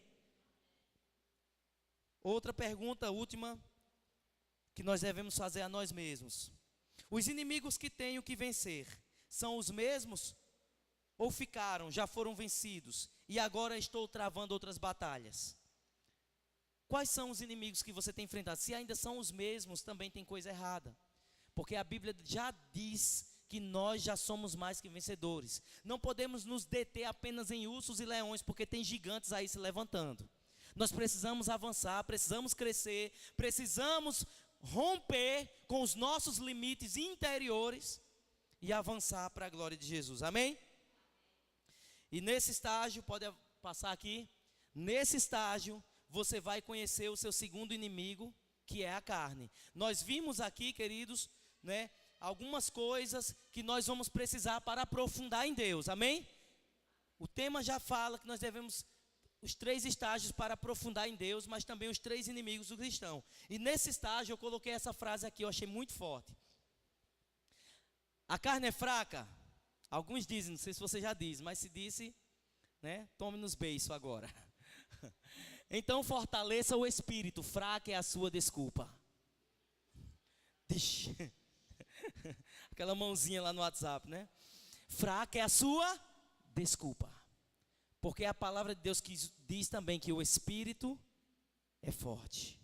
Outra pergunta, última. que nós devemos fazer a nós mesmos. Os inimigos que tenho que vencer são os mesmos ou ficaram, já foram vencidos e agora estou travando outras batalhas? Quais são os inimigos que você tem enfrentado? Se ainda são os mesmos, também tem coisa errada. Porque a Bíblia já diz que nós já somos mais que vencedores. Não podemos nos deter apenas em ursos e leões, porque tem gigantes aí se levantando. Nós precisamos avançar, precisamos crescer, precisamos romper com os nossos limites interiores e avançar para a glória de Jesus. Amém? E nesse estágio, pode passar aqui, nesse estágio, você vai conhecer o seu segundo inimigo, que é a carne. Nós vimos aqui, queridos, né, algumas coisas que nós vamos precisar para aprofundar em Deus, amém? O tema já fala que nós devemos, os 3 estágios para aprofundar em Deus, mas também os 3 inimigos do cristão. E nesse estágio eu coloquei essa frase aqui, eu achei muito forte. A carne é fraca? Alguns dizem, não sei se você já diz, mas se disse, né, tome nos beiços agora. Então fortaleça o espírito, fraca é a sua desculpa. Deixa. Aquela mãozinha lá no WhatsApp, né? Fraca é a sua desculpa. Porque a palavra de Deus diz também que o espírito é forte.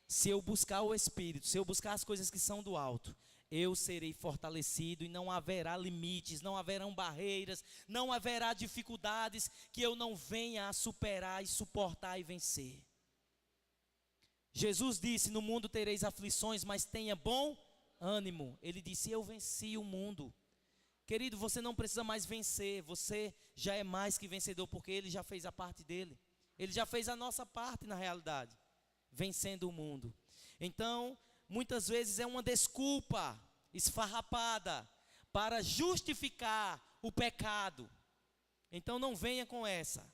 Se eu buscar o espírito, se eu buscar as coisas que são do alto, eu serei fortalecido e não haverá limites, não haverão barreiras, não haverá dificuldades que eu não venha a superar e suportar e vencer. Jesus disse, no mundo tereis aflições, mas tenha bom ânimo. Ele disse, eu venci o mundo. Querido, você não precisa mais vencer, você já é mais que vencedor, porque Ele já fez a parte dele. Ele já fez a nossa parte na realidade, vencendo o mundo. Então, muitas vezes é uma desculpa esfarrapada para justificar o pecado. Então não venha com essa,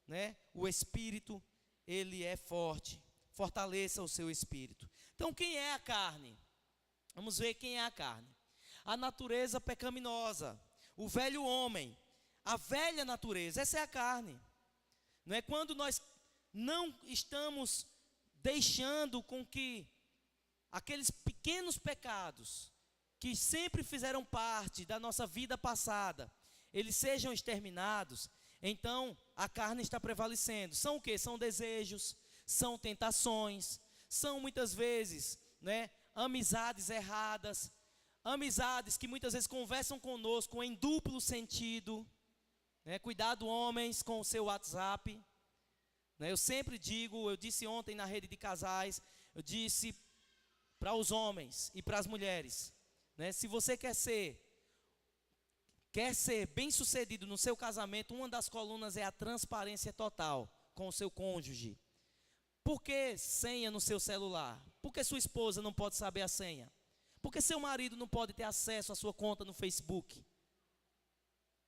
né? O espírito, ele é forte. Fortaleça o seu espírito. Então quem é a carne? Vamos ver quem é a carne. A natureza pecaminosa, o velho homem, a velha natureza, essa é a carne. Não é quando nós não estamos deixando com que aqueles pequenos pecados que sempre fizeram parte da nossa vida passada, eles sejam exterminados, então a carne está prevalecendo. São o quê? São desejos, são tentações, são muitas vezes, né, amizades erradas, amizades que muitas vezes conversam conosco em duplo sentido, né? Cuidado, homens, com o seu WhatsApp, né? Eu sempre digo, eu disse ontem na rede de casais, eu disse para os homens e para as mulheres, né? Se você quer ser bem sucedido no seu casamento, uma das colunas é a transparência total com o seu cônjuge. Por que senha no seu celular? Por que sua esposa não pode saber a senha? Por que seu marido não pode ter acesso à sua conta no Facebook?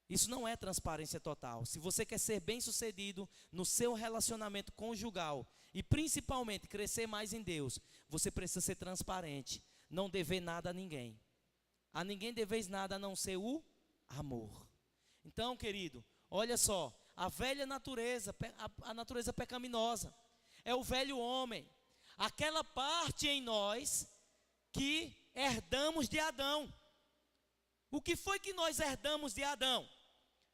Isso não é transparência total. Se você quer ser bem sucedido no seu relacionamento conjugal e principalmente crescer mais em Deus, você precisa ser transparente, não dever nada a ninguém. A ninguém deveis nada a não ser o amor. Então, querido, olha só, a velha natureza, a natureza pecaminosa, é o velho homem, aquela parte em nós que herdamos de Adão. O que foi que nós herdamos de Adão?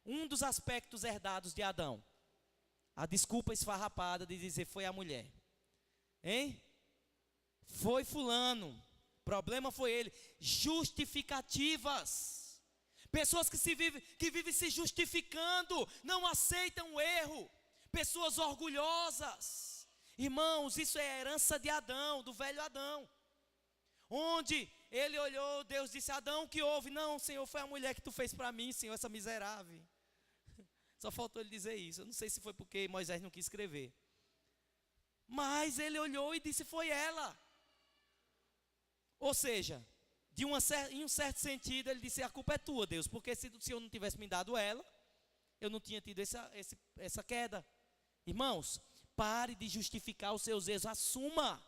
Um dos aspectos herdados de Adão, a desculpa esfarrapada de dizer foi a mulher, hein? Foi fulano, problema foi ele. Justificativas, pessoas que vivem se justificando, não aceitam o erro, pessoas orgulhosas. Irmãos, isso é a herança de Adão, do velho Adão, onde ele olhou, Deus disse, Adão, o que houve? Não, Senhor, foi a mulher que tu fez para mim, Senhor, essa miserável. Só faltou ele dizer isso. Eu não sei se foi porque Moisés não quis escrever, mas ele olhou e disse, foi ela. Ou seja, em um certo sentido, ele disse, a culpa é tua, Deus, porque se o Senhor não tivesse me dado ela, eu não tinha tido essa queda. Irmãos, pare de justificar os seus erros, assuma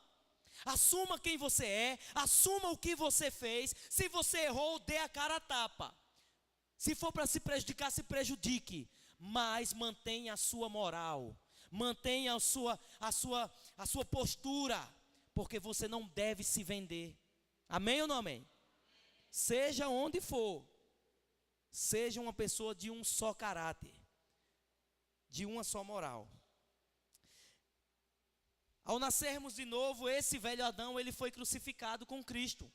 quem você é, assuma o que você fez. Se você errou, dê a cara a tapa. Se for para se prejudicar, se prejudique, mas mantenha a sua moral, mantenha a sua postura, porque você não deve se vender. Amém ou não amém? Seja onde for, seja uma pessoa de um só caráter, de uma só moral. Ao nascermos de novo, esse velho Adão, ele foi crucificado com Cristo.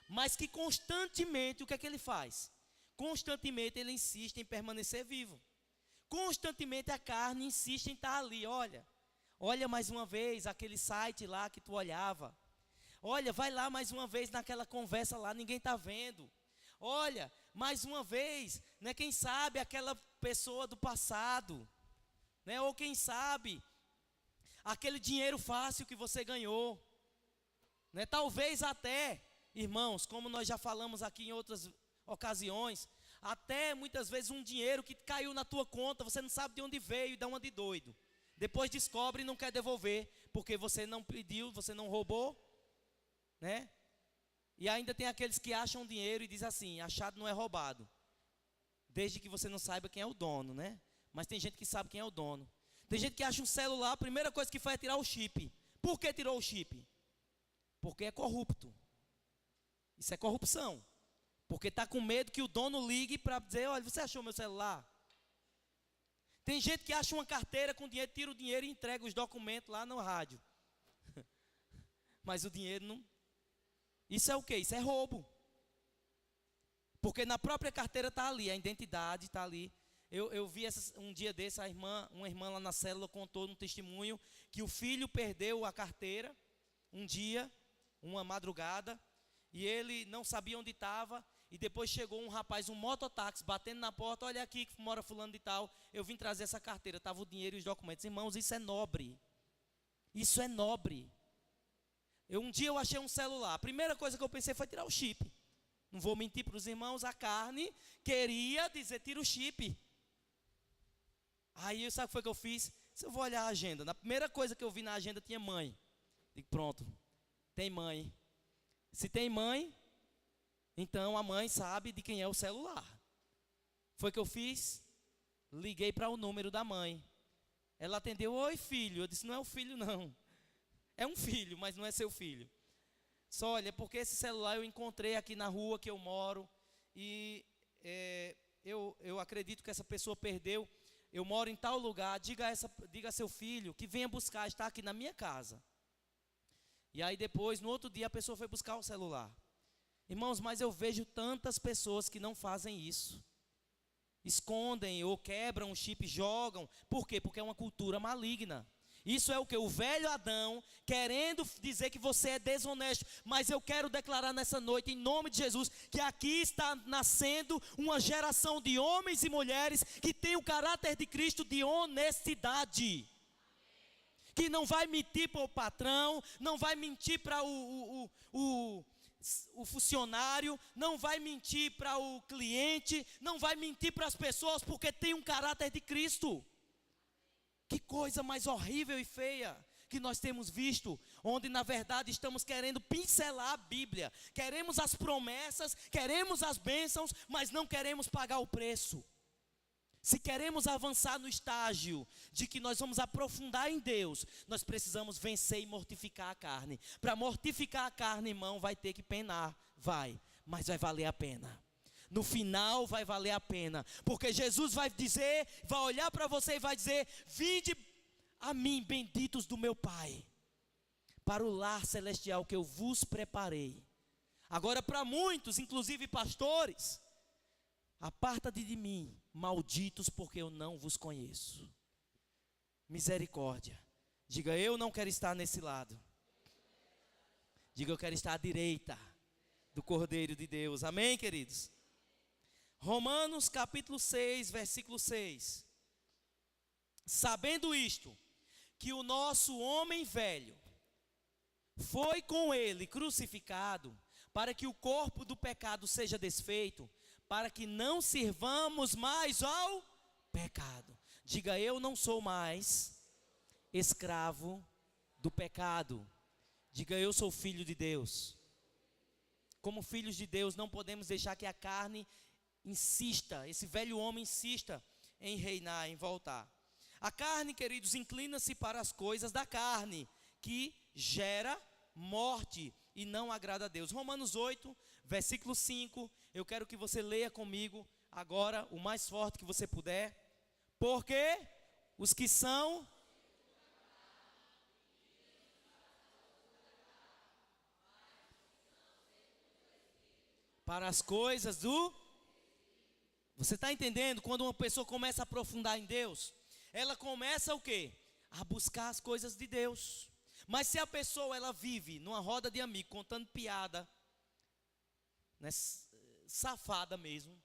Mas que constantemente, o que é que ele faz? Constantemente ele insiste em permanecer vivo. Constantemente a carne insiste em estar ali. Olha mais uma vez aquele site lá que tu olhava. Olha, vai lá mais uma vez naquela conversa lá, ninguém está vendo. Olha, mais uma vez, né, quem sabe aquela pessoa do passado, né, ou quem sabe aquele dinheiro fácil que você ganhou, né, talvez até, irmãos, como nós já falamos aqui em outras ocasiões, até muitas vezes um dinheiro que caiu na tua conta, você não sabe de onde veio e dá uma de doido. Depois descobre e não quer devolver, porque você não pediu, você não roubou, né? E ainda tem aqueles que acham dinheiro e dizem assim, achado não é roubado, desde que você não saiba quem é o dono, né? Mas tem gente que sabe quem é o dono. Tem gente que acha um celular, a primeira coisa que faz é tirar o chip. Por que tirou o chip? Porque é corrupto. Isso é corrupção. Porque está com medo que o dono ligue para dizer, olha, você achou meu celular? Tem gente que acha uma carteira com dinheiro, tira o dinheiro e entrega os documentos lá no rádio. Mas o dinheiro não... Isso é o quê? Isso é roubo. Porque na própria carteira está ali, a identidade está ali. Eu vi um dia desse, uma irmã lá na célula contou num testemunho que o filho perdeu a carteira um dia, uma madrugada, e ele não sabia onde estava, e depois chegou um rapaz, um mototáxi, batendo na porta, olha aqui que mora fulano de tal, eu vim trazer essa carteira, estava o dinheiro e os documentos. Irmãos, isso é nobre. Isso é nobre. Um dia eu achei um celular, a primeira coisa que eu pensei foi tirar o chip. Não vou mentir para os irmãos, a carne queria dizer, tira o chip. Aí sabe o que foi que eu fiz? Se eu vou olhar a agenda, na primeira coisa que eu vi na agenda tinha mãe. Digo, pronto, tem mãe. Se tem mãe, então a mãe sabe de quem é o celular. Foi o que eu fiz? Liguei para o número da mãe. Ela atendeu, oi filho. Eu disse, não é o filho não. É um filho, mas não é seu filho. Só olha, porque esse celular eu encontrei aqui na rua que eu moro. E eu acredito que essa pessoa perdeu. Eu moro em tal lugar, diga a seu filho que venha buscar, está aqui na minha casa. E aí depois, no outro dia, a pessoa foi buscar o celular. Irmãos, mas eu vejo tantas pessoas que não fazem isso. Escondem ou quebram o chip, jogam. Por quê? Porque é uma cultura maligna. Isso é o que? O velho Adão querendo dizer que você é desonesto. Mas eu quero declarar nessa noite, em nome de Jesus, que aqui está nascendo uma geração de homens e mulheres que tem o caráter de Cristo de honestidade. Que não vai mentir para o patrão, não vai mentir para o funcionário, não vai mentir para o cliente, não vai mentir para as pessoas, porque tem um caráter de Cristo. Que coisa mais horrível e feia que nós temos visto, onde na verdade estamos querendo pincelar a Bíblia. Queremos as promessas, queremos as bênçãos, mas não queremos pagar o preço. Se queremos avançar no estágio de que nós vamos aprofundar em Deus, nós precisamos vencer e mortificar a carne. Para mortificar a carne, irmão, vai ter que penar, mas vai valer a pena. No final vai valer a pena, porque Jesus vai dizer, vai olhar para você e vai dizer, vinde a mim, benditos do meu Pai, para o lar celestial que eu vos preparei. Agora para muitos, inclusive pastores, aparta-te de mim, malditos, porque eu não vos conheço. Misericórdia. Diga, eu não quero estar nesse lado. Diga, eu quero estar à direita do Cordeiro de Deus. Amém, queridos? Romanos capítulo 6, versículo 6. Sabendo isto, que o nosso homem velho foi com ele crucificado, para que o corpo do pecado seja desfeito, para que não sirvamos mais ao pecado. Diga, eu não sou mais escravo do pecado. Diga, eu sou filho de Deus. Como filhos de Deus, não podemos deixar que a carne insista, esse velho homem insista em reinar, em voltar. A carne, queridos, inclina-se para as coisas da carne, que gera morte e não agrada a Deus. Romanos 8, versículo 5, eu quero que você leia comigo agora, o mais forte que você puder. Porque os que são para as coisas do... Você está entendendo? Quando uma pessoa começa a aprofundar em Deus, ela começa o quê? A buscar as coisas de Deus. Mas se a pessoa ela vive numa roda de amigos, contando piada, né, safada mesmo,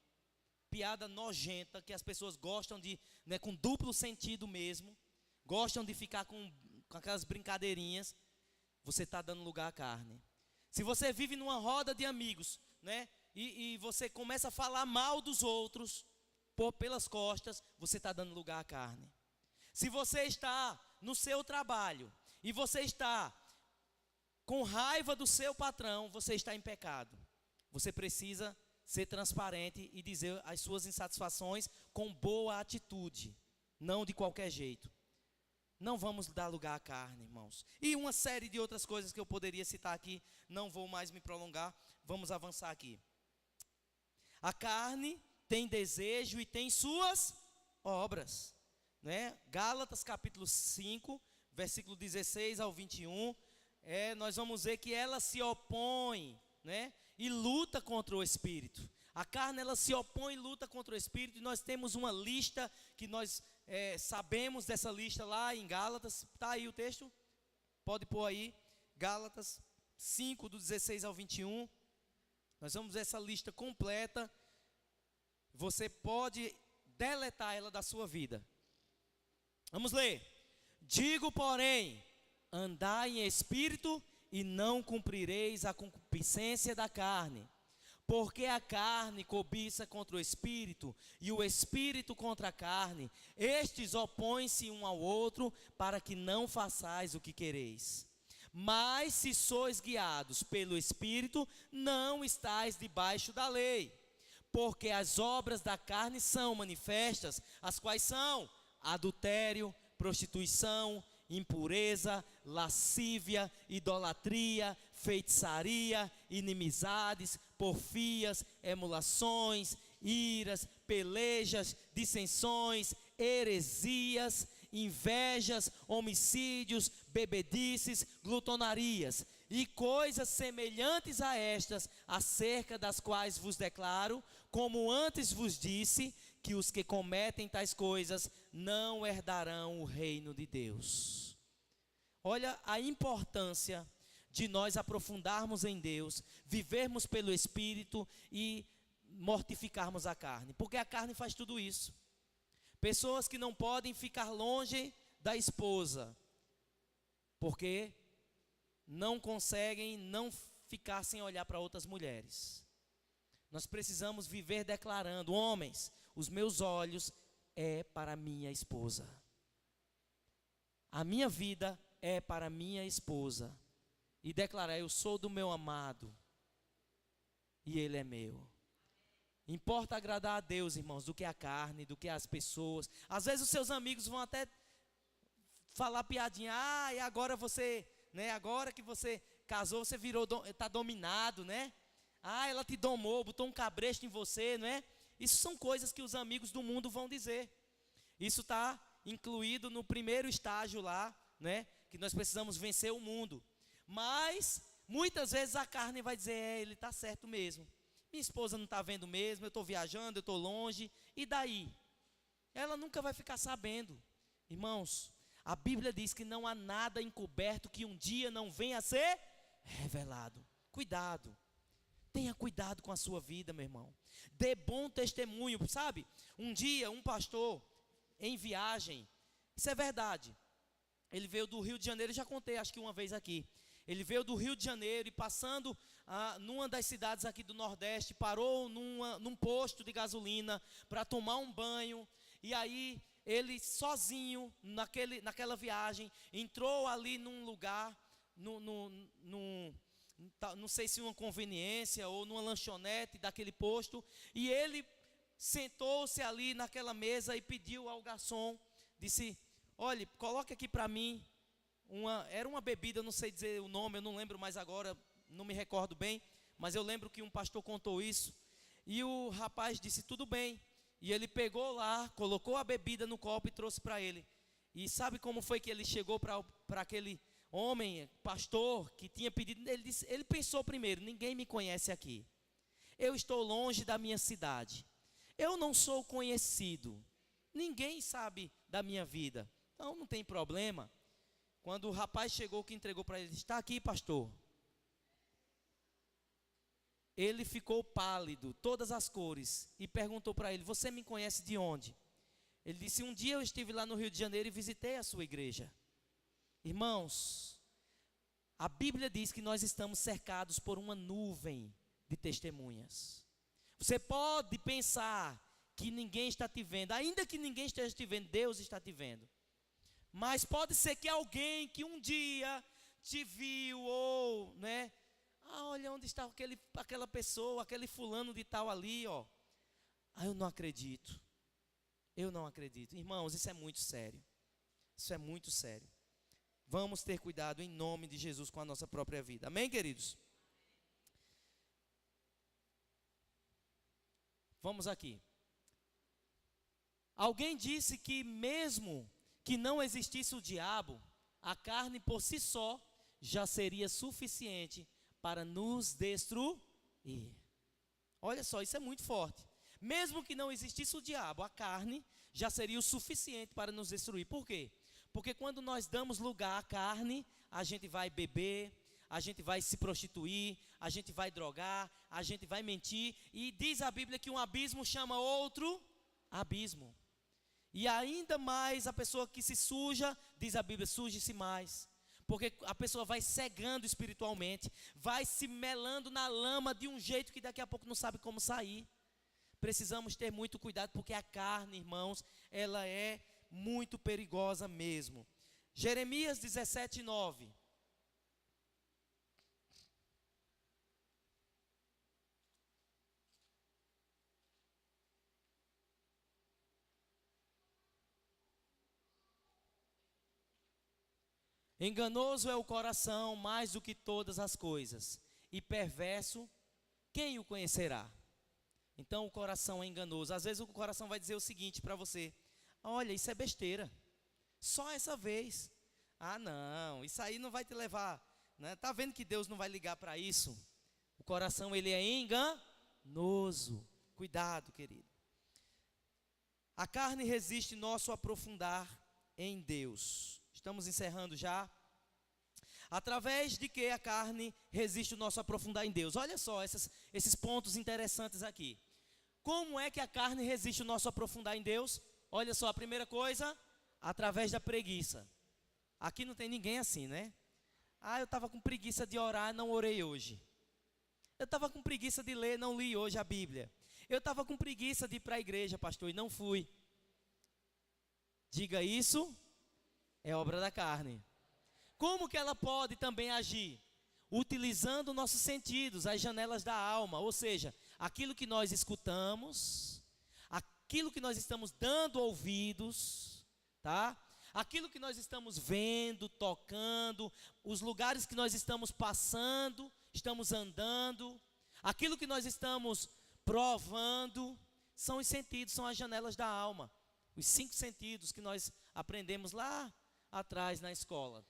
piada nojenta, que as pessoas gostam de, né, com duplo sentido mesmo, gostam de ficar com aquelas brincadeirinhas, você está dando lugar à carne. Se você vive numa roda de amigos, né, e você começa a falar mal dos outros, pelas costas, você está dando lugar à carne. Se você está no seu trabalho, e você está com raiva do seu patrão, você está em pecado. Você precisa ser transparente e dizer as suas insatisfações com boa atitude, não de qualquer jeito. Não vamos dar lugar à carne, irmãos. E uma série de outras coisas que eu poderia citar aqui, não vou mais me prolongar, vamos avançar aqui. A carne tem desejo e tem suas obras, né? Gálatas capítulo 5, versículo 16 ao 21, nós vamos ver que ela se opõe, né? E luta contra o Espírito. A carne ela se opõe e luta contra o Espírito, e nós temos uma lista que nós sabemos dessa lista lá em Gálatas. Está aí o texto? Pode pôr aí, Gálatas 5, do 16 ao 21. Nós vamos ver essa lista completa. Você pode deletar ela da sua vida. Vamos ler. Digo, porém, andai em espírito e não cumprireis a concupiscência da carne. Porque a carne cobiça contra o espírito e o espírito contra a carne. Estes opõem-se um ao outro para que não façais o que quereis. Mas se sois guiados pelo Espírito, não estáis debaixo da lei. Porque as obras da carne são manifestas, as quais são adultério, prostituição, impureza, lascívia, idolatria, feitiçaria, inimizades, porfias, emulações, iras, pelejas, dissensões, heresias, invejas, homicídios, bebedices, glutonarias e coisas semelhantes a estas, acerca das quais vos declaro, como antes vos disse, que os que cometem tais coisas não herdarão o reino de Deus. Olha a importância de nós aprofundarmos em Deus, vivermos pelo Espírito e mortificarmos a carne, porque a carne faz tudo isso. Pessoas que não podem ficar longe da esposa, porque não conseguem não ficar sem olhar para outras mulheres. Nós precisamos viver declarando: homens, os meus olhos é para minha esposa. A minha vida é para minha esposa. E declarar: eu sou do meu amado e ele é meu. Importa agradar a Deus, irmãos, do que a carne, do que as pessoas. Às vezes os seus amigos vão até falar piadinha: e agora você, né, agora que você casou, você virou, está dominado, né? Ela te domou, botou um cabresto em você, não é? Isso são coisas que os amigos do mundo vão dizer. Isso está incluído no primeiro estágio lá, né? Que nós precisamos vencer o mundo. Mas, muitas vezes a carne vai dizer: ele está certo mesmo. Minha esposa não está vendo mesmo, eu estou viajando, eu estou longe. E daí? Ela nunca vai ficar sabendo. Irmãos, a Bíblia diz que não há nada encoberto que um dia não venha a ser revelado. Cuidado. Tenha cuidado com a sua vida, meu irmão. Dê bom testemunho, sabe? Um dia, um pastor, em viagem, isso é verdade. Ele veio do Rio de Janeiro, já contei acho que uma vez aqui. Ele veio do Rio de Janeiro e passando numa das cidades aqui do Nordeste, parou num posto de gasolina para tomar um banho. E aí ele sozinho, naquela viagem, entrou ali num lugar, não sei se uma conveniência ou numa lanchonete daquele posto. E ele sentou-se ali naquela mesa e pediu ao garçom, disse: olhe, coloque aqui para mim era uma bebida, eu não sei dizer o nome, eu não lembro mais agora, não me recordo bem, mas eu lembro que um pastor contou isso, e o rapaz disse, tudo bem, e ele pegou lá, colocou a bebida no copo e trouxe para ele, e sabe como foi que ele chegou para aquele homem, pastor, que tinha pedido, ele pensou primeiro, ninguém me conhece aqui, eu estou longe da minha cidade, eu não sou conhecido, ninguém sabe da minha vida, então não tem problema. Quando o rapaz chegou, que entregou para ele, está aqui, pastor. Ele ficou pálido, todas as cores, e perguntou para ele, você me conhece de onde? Ele disse, um dia eu estive lá no Rio de Janeiro e visitei a sua igreja. Irmãos, a Bíblia diz que nós estamos cercados por uma nuvem de testemunhas. Você pode pensar que ninguém está te vendo, ainda que ninguém esteja te vendo, Deus está te vendo. Mas pode ser que alguém que um dia te viu, ou, né? Olha onde está aquela pessoa, aquele fulano de tal ali, ó. Eu não acredito. Eu não acredito. Irmãos, isso é muito sério. Isso é muito sério. Vamos ter cuidado em nome de Jesus com a nossa própria vida. Amém, queridos? Vamos aqui. Alguém disse que mesmo que não existisse o diabo, a carne por si só já seria suficiente para nos destruir. Olha só, isso é muito forte. Mesmo que não existisse o diabo, a carne já seria o suficiente para nos destruir. Por quê? Porque quando nós damos lugar à carne, a gente vai beber, a gente vai se prostituir, a gente vai drogar, a gente vai mentir. E diz a Bíblia que um abismo chama outro abismo. E ainda mais a pessoa que se suja, diz a Bíblia, suje-se mais. Porque a pessoa vai cegando espiritualmente, vai se melando na lama de um jeito que daqui a pouco não sabe como sair. Precisamos ter muito cuidado, porque a carne, irmãos, ela é muito perigosa mesmo. Jeremias 17:9. Enganoso é o coração mais do que todas as coisas, e perverso, quem o conhecerá? Então o coração é enganoso. Às vezes o coração vai dizer o seguinte para você: olha, isso é besteira, só essa vez. Não, isso aí não vai te levar, né? Tá vendo que Deus não vai ligar para isso? O coração, ele é enganoso. Cuidado, querido. A carne resiste nosso aprofundar em Deus. Estamos encerrando já. Através de que a carne resiste o nosso aprofundar em Deus? Olha só esses pontos interessantes aqui. Como é que a carne resiste o nosso aprofundar em Deus? Olha só, a primeira coisa, através da preguiça. Aqui não tem ninguém assim, né? Eu estava com preguiça de orar, não orei hoje. Eu estava com preguiça de ler, não li hoje a Bíblia. Eu estava com preguiça de ir para a igreja, pastor, e não fui. Diga, isso é obra da carne. Como que ela pode também agir? Utilizando nossos sentidos, as janelas da alma, ou seja, aquilo que nós escutamos, aquilo que nós estamos dando ouvidos, tá? Aquilo que nós estamos vendo, tocando, os lugares que nós estamos passando, estamos andando, aquilo que nós estamos provando, são os sentidos, são as janelas da alma. Os 5 sentidos que nós aprendemos lá atrás na escola.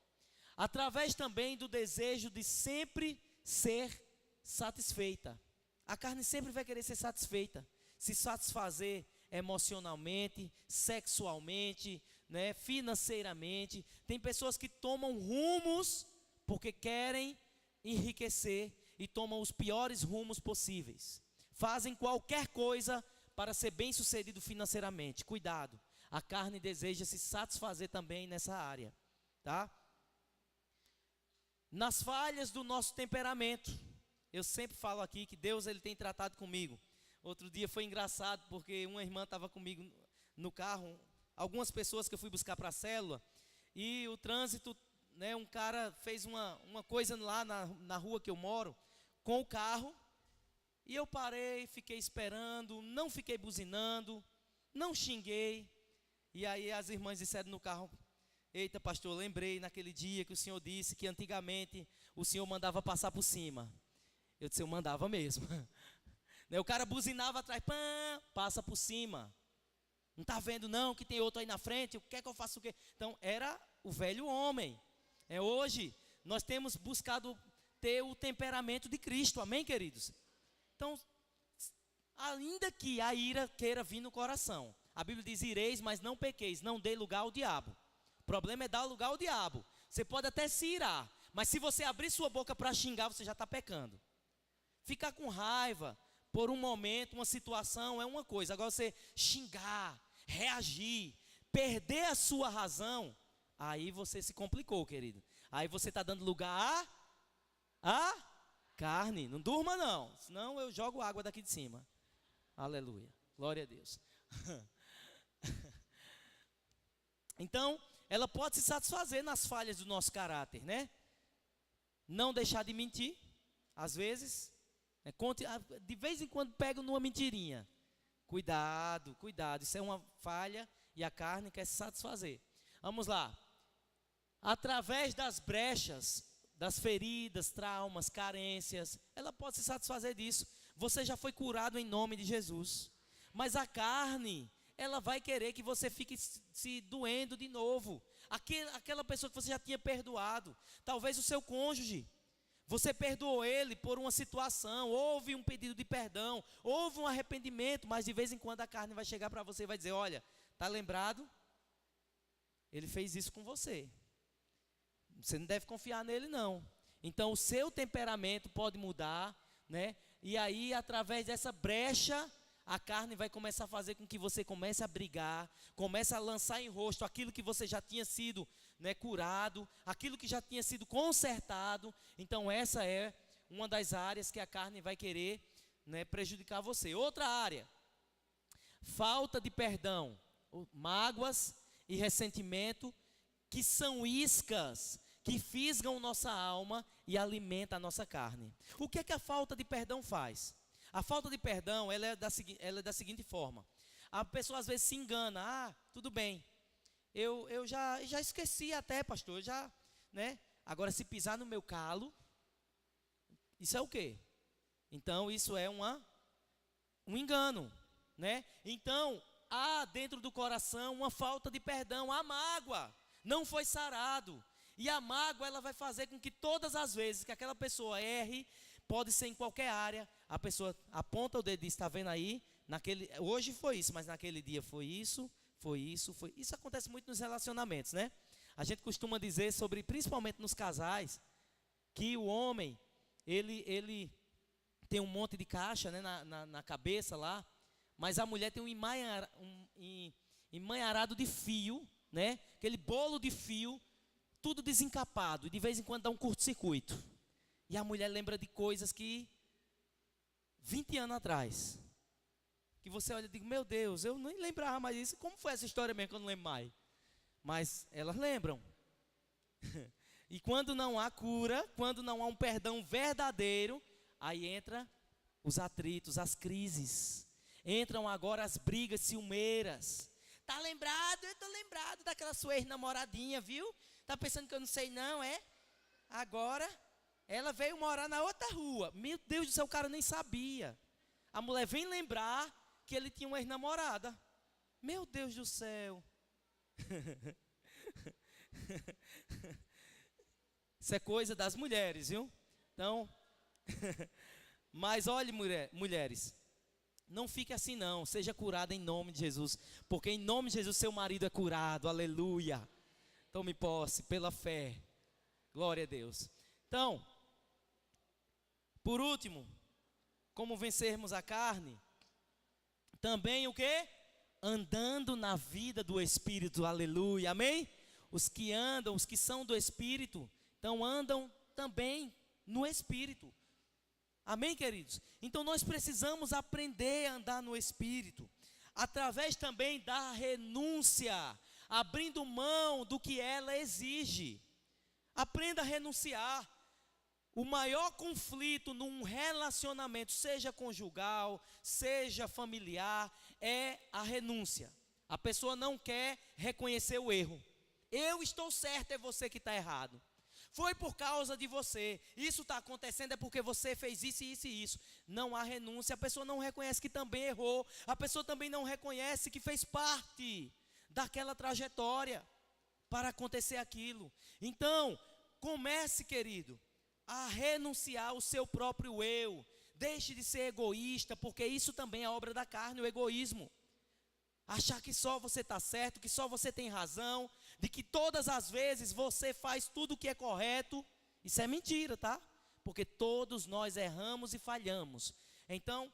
Através também do desejo de sempre ser satisfeita. A carne sempre vai querer ser satisfeita, se satisfazer emocionalmente, sexualmente, né, financeiramente. Tem pessoas que tomam rumos porque querem enriquecer e tomam os piores rumos possíveis. Fazem qualquer coisa para ser bem-sucedido financeiramente. Cuidado, a carne deseja se satisfazer também nessa área, tá? Nas falhas do nosso temperamento. Eu sempre falo aqui que Deus, ele tem tratado comigo. Outro dia foi engraçado, porque uma irmã estava comigo no carro, algumas pessoas que eu fui buscar para a célula, e o trânsito, né, um cara fez uma coisa lá na rua que eu moro, com o carro, e eu parei, fiquei esperando, não fiquei buzinando, não xinguei, e aí as irmãs disseram no carro, Eita, pastor, lembrei naquele dia que o senhor disse que antigamente o senhor mandava passar por cima. Eu disse, eu mandava mesmo. Né, o cara buzinava atrás, pã, passa por cima. Não está vendo não que tem outro aí na frente? O que é que eu faço o quê? Então, era o velho homem. Hoje, nós temos buscado ter o temperamento de Cristo, amém, queridos? Então, ainda que a ira queira vir no coração, a Bíblia diz, ireis, mas não pequeis, não dê lugar ao diabo. O problema é dar lugar ao diabo. Você pode até se irar, mas se você abrir sua boca para xingar, você já está pecando. Ficar com raiva por um momento, uma situação é uma coisa. Agora você xingar, reagir, perder a sua razão, aí você se complicou, querido. Aí você está dando lugar a carne. Não durma não, senão eu jogo água daqui de cima. Aleluia, glória a Deus. Então, ela pode se satisfazer nas falhas do nosso caráter, né? Não deixar de mentir, às vezes, né? De vez em quando pega numa mentirinha. Cuidado, cuidado, isso é uma falha e a carne quer se satisfazer. Vamos lá. Através das brechas, das feridas, traumas, carências, ela pode se satisfazer disso. Você já foi curado em nome de Jesus. Mas a carne, ela vai querer que você fique se doendo de novo. Aquela pessoa que você já tinha perdoado, talvez o seu cônjuge, você perdoou ele por uma situação, houve um pedido de perdão, houve um arrependimento, mas de vez em quando a carne vai chegar para você e vai dizer, olha, está lembrado? Ele fez isso com você. Você não deve confiar nele não. Então o seu temperamento pode mudar, né? E aí através dessa brecha, a carne vai começar a fazer com que você comece a brigar, comece a lançar em rosto aquilo que você já tinha sido, né, curado, aquilo que já tinha sido consertado. Então essa é uma das áreas que a carne vai querer, né, prejudicar você. Outra área, falta de perdão, mágoas e ressentimento, que são iscas que fisgam nossa alma e alimentam a nossa carne. O que é que a falta de perdão faz? A falta de perdão, ela é da seguinte forma. A pessoa às vezes se engana. Tudo bem. Eu já esqueci até, pastor. Né? Agora, se pisar no meu calo, isso é o quê? Então, isso é um engano. Né? Então, há dentro do coração uma falta de perdão. A mágoa não foi sarado. E a mágoa, ela vai fazer com que todas as vezes que aquela pessoa erre, pode ser em qualquer área, a pessoa aponta o dedo e diz, está vendo aí? Hoje foi isso, mas naquele dia foi isso, foi isso, foi... Isso acontece muito nos relacionamentos, né? A gente costuma dizer sobre, principalmente nos casais, que o homem, ele tem um monte de caixa, né, na cabeça lá, mas a mulher tem um emaranhado de fio, né? Aquele bolo de fio, tudo desencapado, e de vez em quando dá um curto-circuito. E a mulher lembra de coisas que 20 anos atrás, que você olha e diz, meu Deus, eu nem lembrava mais disso. Como foi essa história mesmo que eu não lembro mais? Mas elas lembram. E quando não há cura, quando não há um perdão verdadeiro, aí entra os atritos, as crises. Entram agora as brigas ciumeiras. Tá lembrado? Eu tô lembrado daquela sua ex-namoradinha, viu? Tá pensando que eu não sei não, é? Agora, ela veio morar na outra rua. Meu Deus do céu, o cara nem sabia. A mulher vem lembrar que ele tinha uma ex-namorada. Meu Deus do céu. Isso é coisa das mulheres, viu? Então, mas olhe, mulheres, não fique assim não, seja curada em nome de Jesus, porque em nome de Jesus seu marido é curado, aleluia. Tome posse pela fé, glória a Deus. Então, por último, como vencermos a carne? Também o quê? Andando na vida do Espírito, aleluia, amém? Os que andam, os que são do Espírito, então andam também no Espírito. Amém, queridos? Então nós precisamos aprender a andar no Espírito, através também da renúncia, abrindo mão do que ela exige. Aprenda a renunciar. O maior conflito num relacionamento, seja conjugal, seja familiar, é a renúncia. A pessoa não quer reconhecer o erro. Eu estou certo, é você que está errado. Foi por causa de você. Isso está acontecendo é porque você fez isso, isso e isso. Não há renúncia. A pessoa não reconhece que também errou. A pessoa também não reconhece que fez parte daquela trajetória para acontecer aquilo. Então, comece, querido, a renunciar ao seu próprio eu. Deixe de ser egoísta, porque isso também é obra da carne, o egoísmo. Achar que só você está certo, que só você tem razão, de que todas as vezes você faz tudo o que é correto. Isso é mentira, tá? Porque todos nós erramos e falhamos. Então,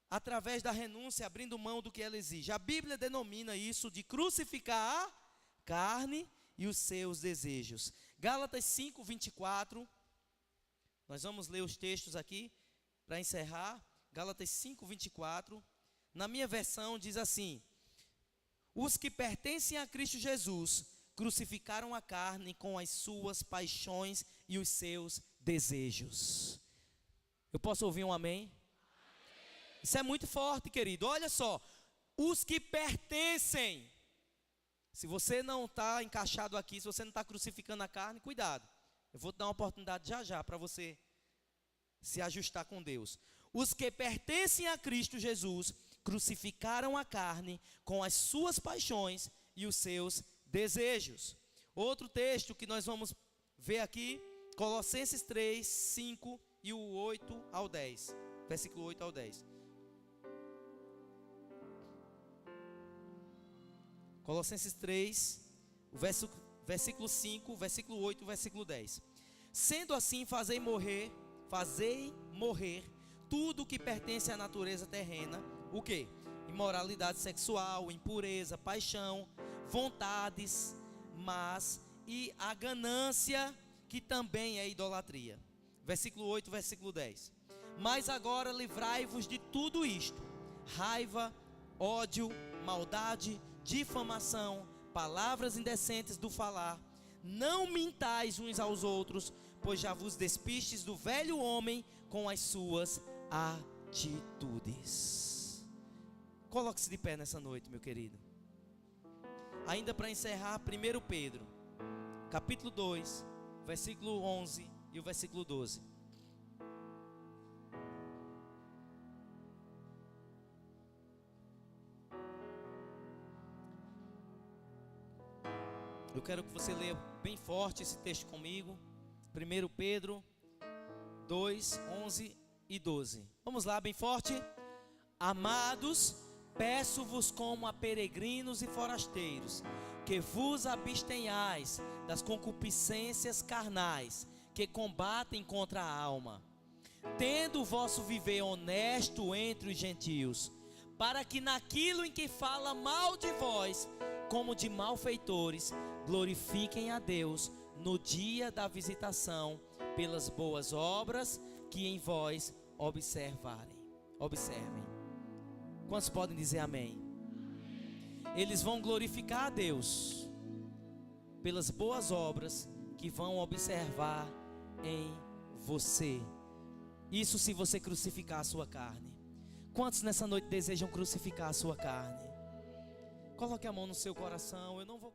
através da renúncia, abrindo mão do que ela exige. A Bíblia denomina isso de crucificar a carne e os seus desejos. Gálatas 5, 24. Nós vamos ler os textos aqui para encerrar. Gálatas 5, 24. Na minha versão diz assim: os que pertencem a Cristo Jesus crucificaram a carne com as suas paixões e os seus desejos. Eu posso ouvir um amém? Isso é muito forte, querido. Olha só, os que pertencem. Se você não está encaixado aqui, se você não está crucificando a carne, cuidado. Eu vou te dar uma oportunidade já para você se ajustar com Deus. Os que pertencem a Cristo Jesus crucificaram a carne com as suas paixões e os seus desejos. Outro texto que nós vamos ver aqui, Colossenses 3, 5 e o 8 ao 10. Versículo 8 ao 10. Colossenses 3, versículo 5, versículo 8, versículo 10. Sendo assim, fazei morrer tudo que pertence à natureza terrena. O quê? Imoralidade sexual, impureza, paixão, vontades más e a ganância, que também é idolatria. Versículo 8, versículo 10. Mas agora livrai-vos de tudo isto: raiva, ódio, maldade, difamação, palavras indecentes do falar. Não mintais uns aos outros, pois já vos despistes do velho homem com as suas atitudes. Coloque-se de pé nessa noite, meu querido. Ainda para encerrar, 1 Pedro, capítulo 2, versículo 11 e o versículo 12. Eu quero que você leia bem forte esse texto comigo. 1 Pedro 2, 11 e 12. Vamos lá, bem forte. Amados, peço-vos como a peregrinos e forasteiros, que vos abstenhais das concupiscências carnais, que combatem contra a alma, tendo o vosso viver honesto entre os gentios, para que naquilo em que fala mal de vós, como de malfeitores, glorifiquem a Deus no dia da visitação, pelas boas obras que em vós observem. Quantos podem dizer amém? Eles vão glorificar a Deus pelas boas obras que vão observar em você. Isso se você crucificar a sua carne. Quantos nessa noite desejam crucificar a sua carne? Coloque a mão no seu coração. Eu não vou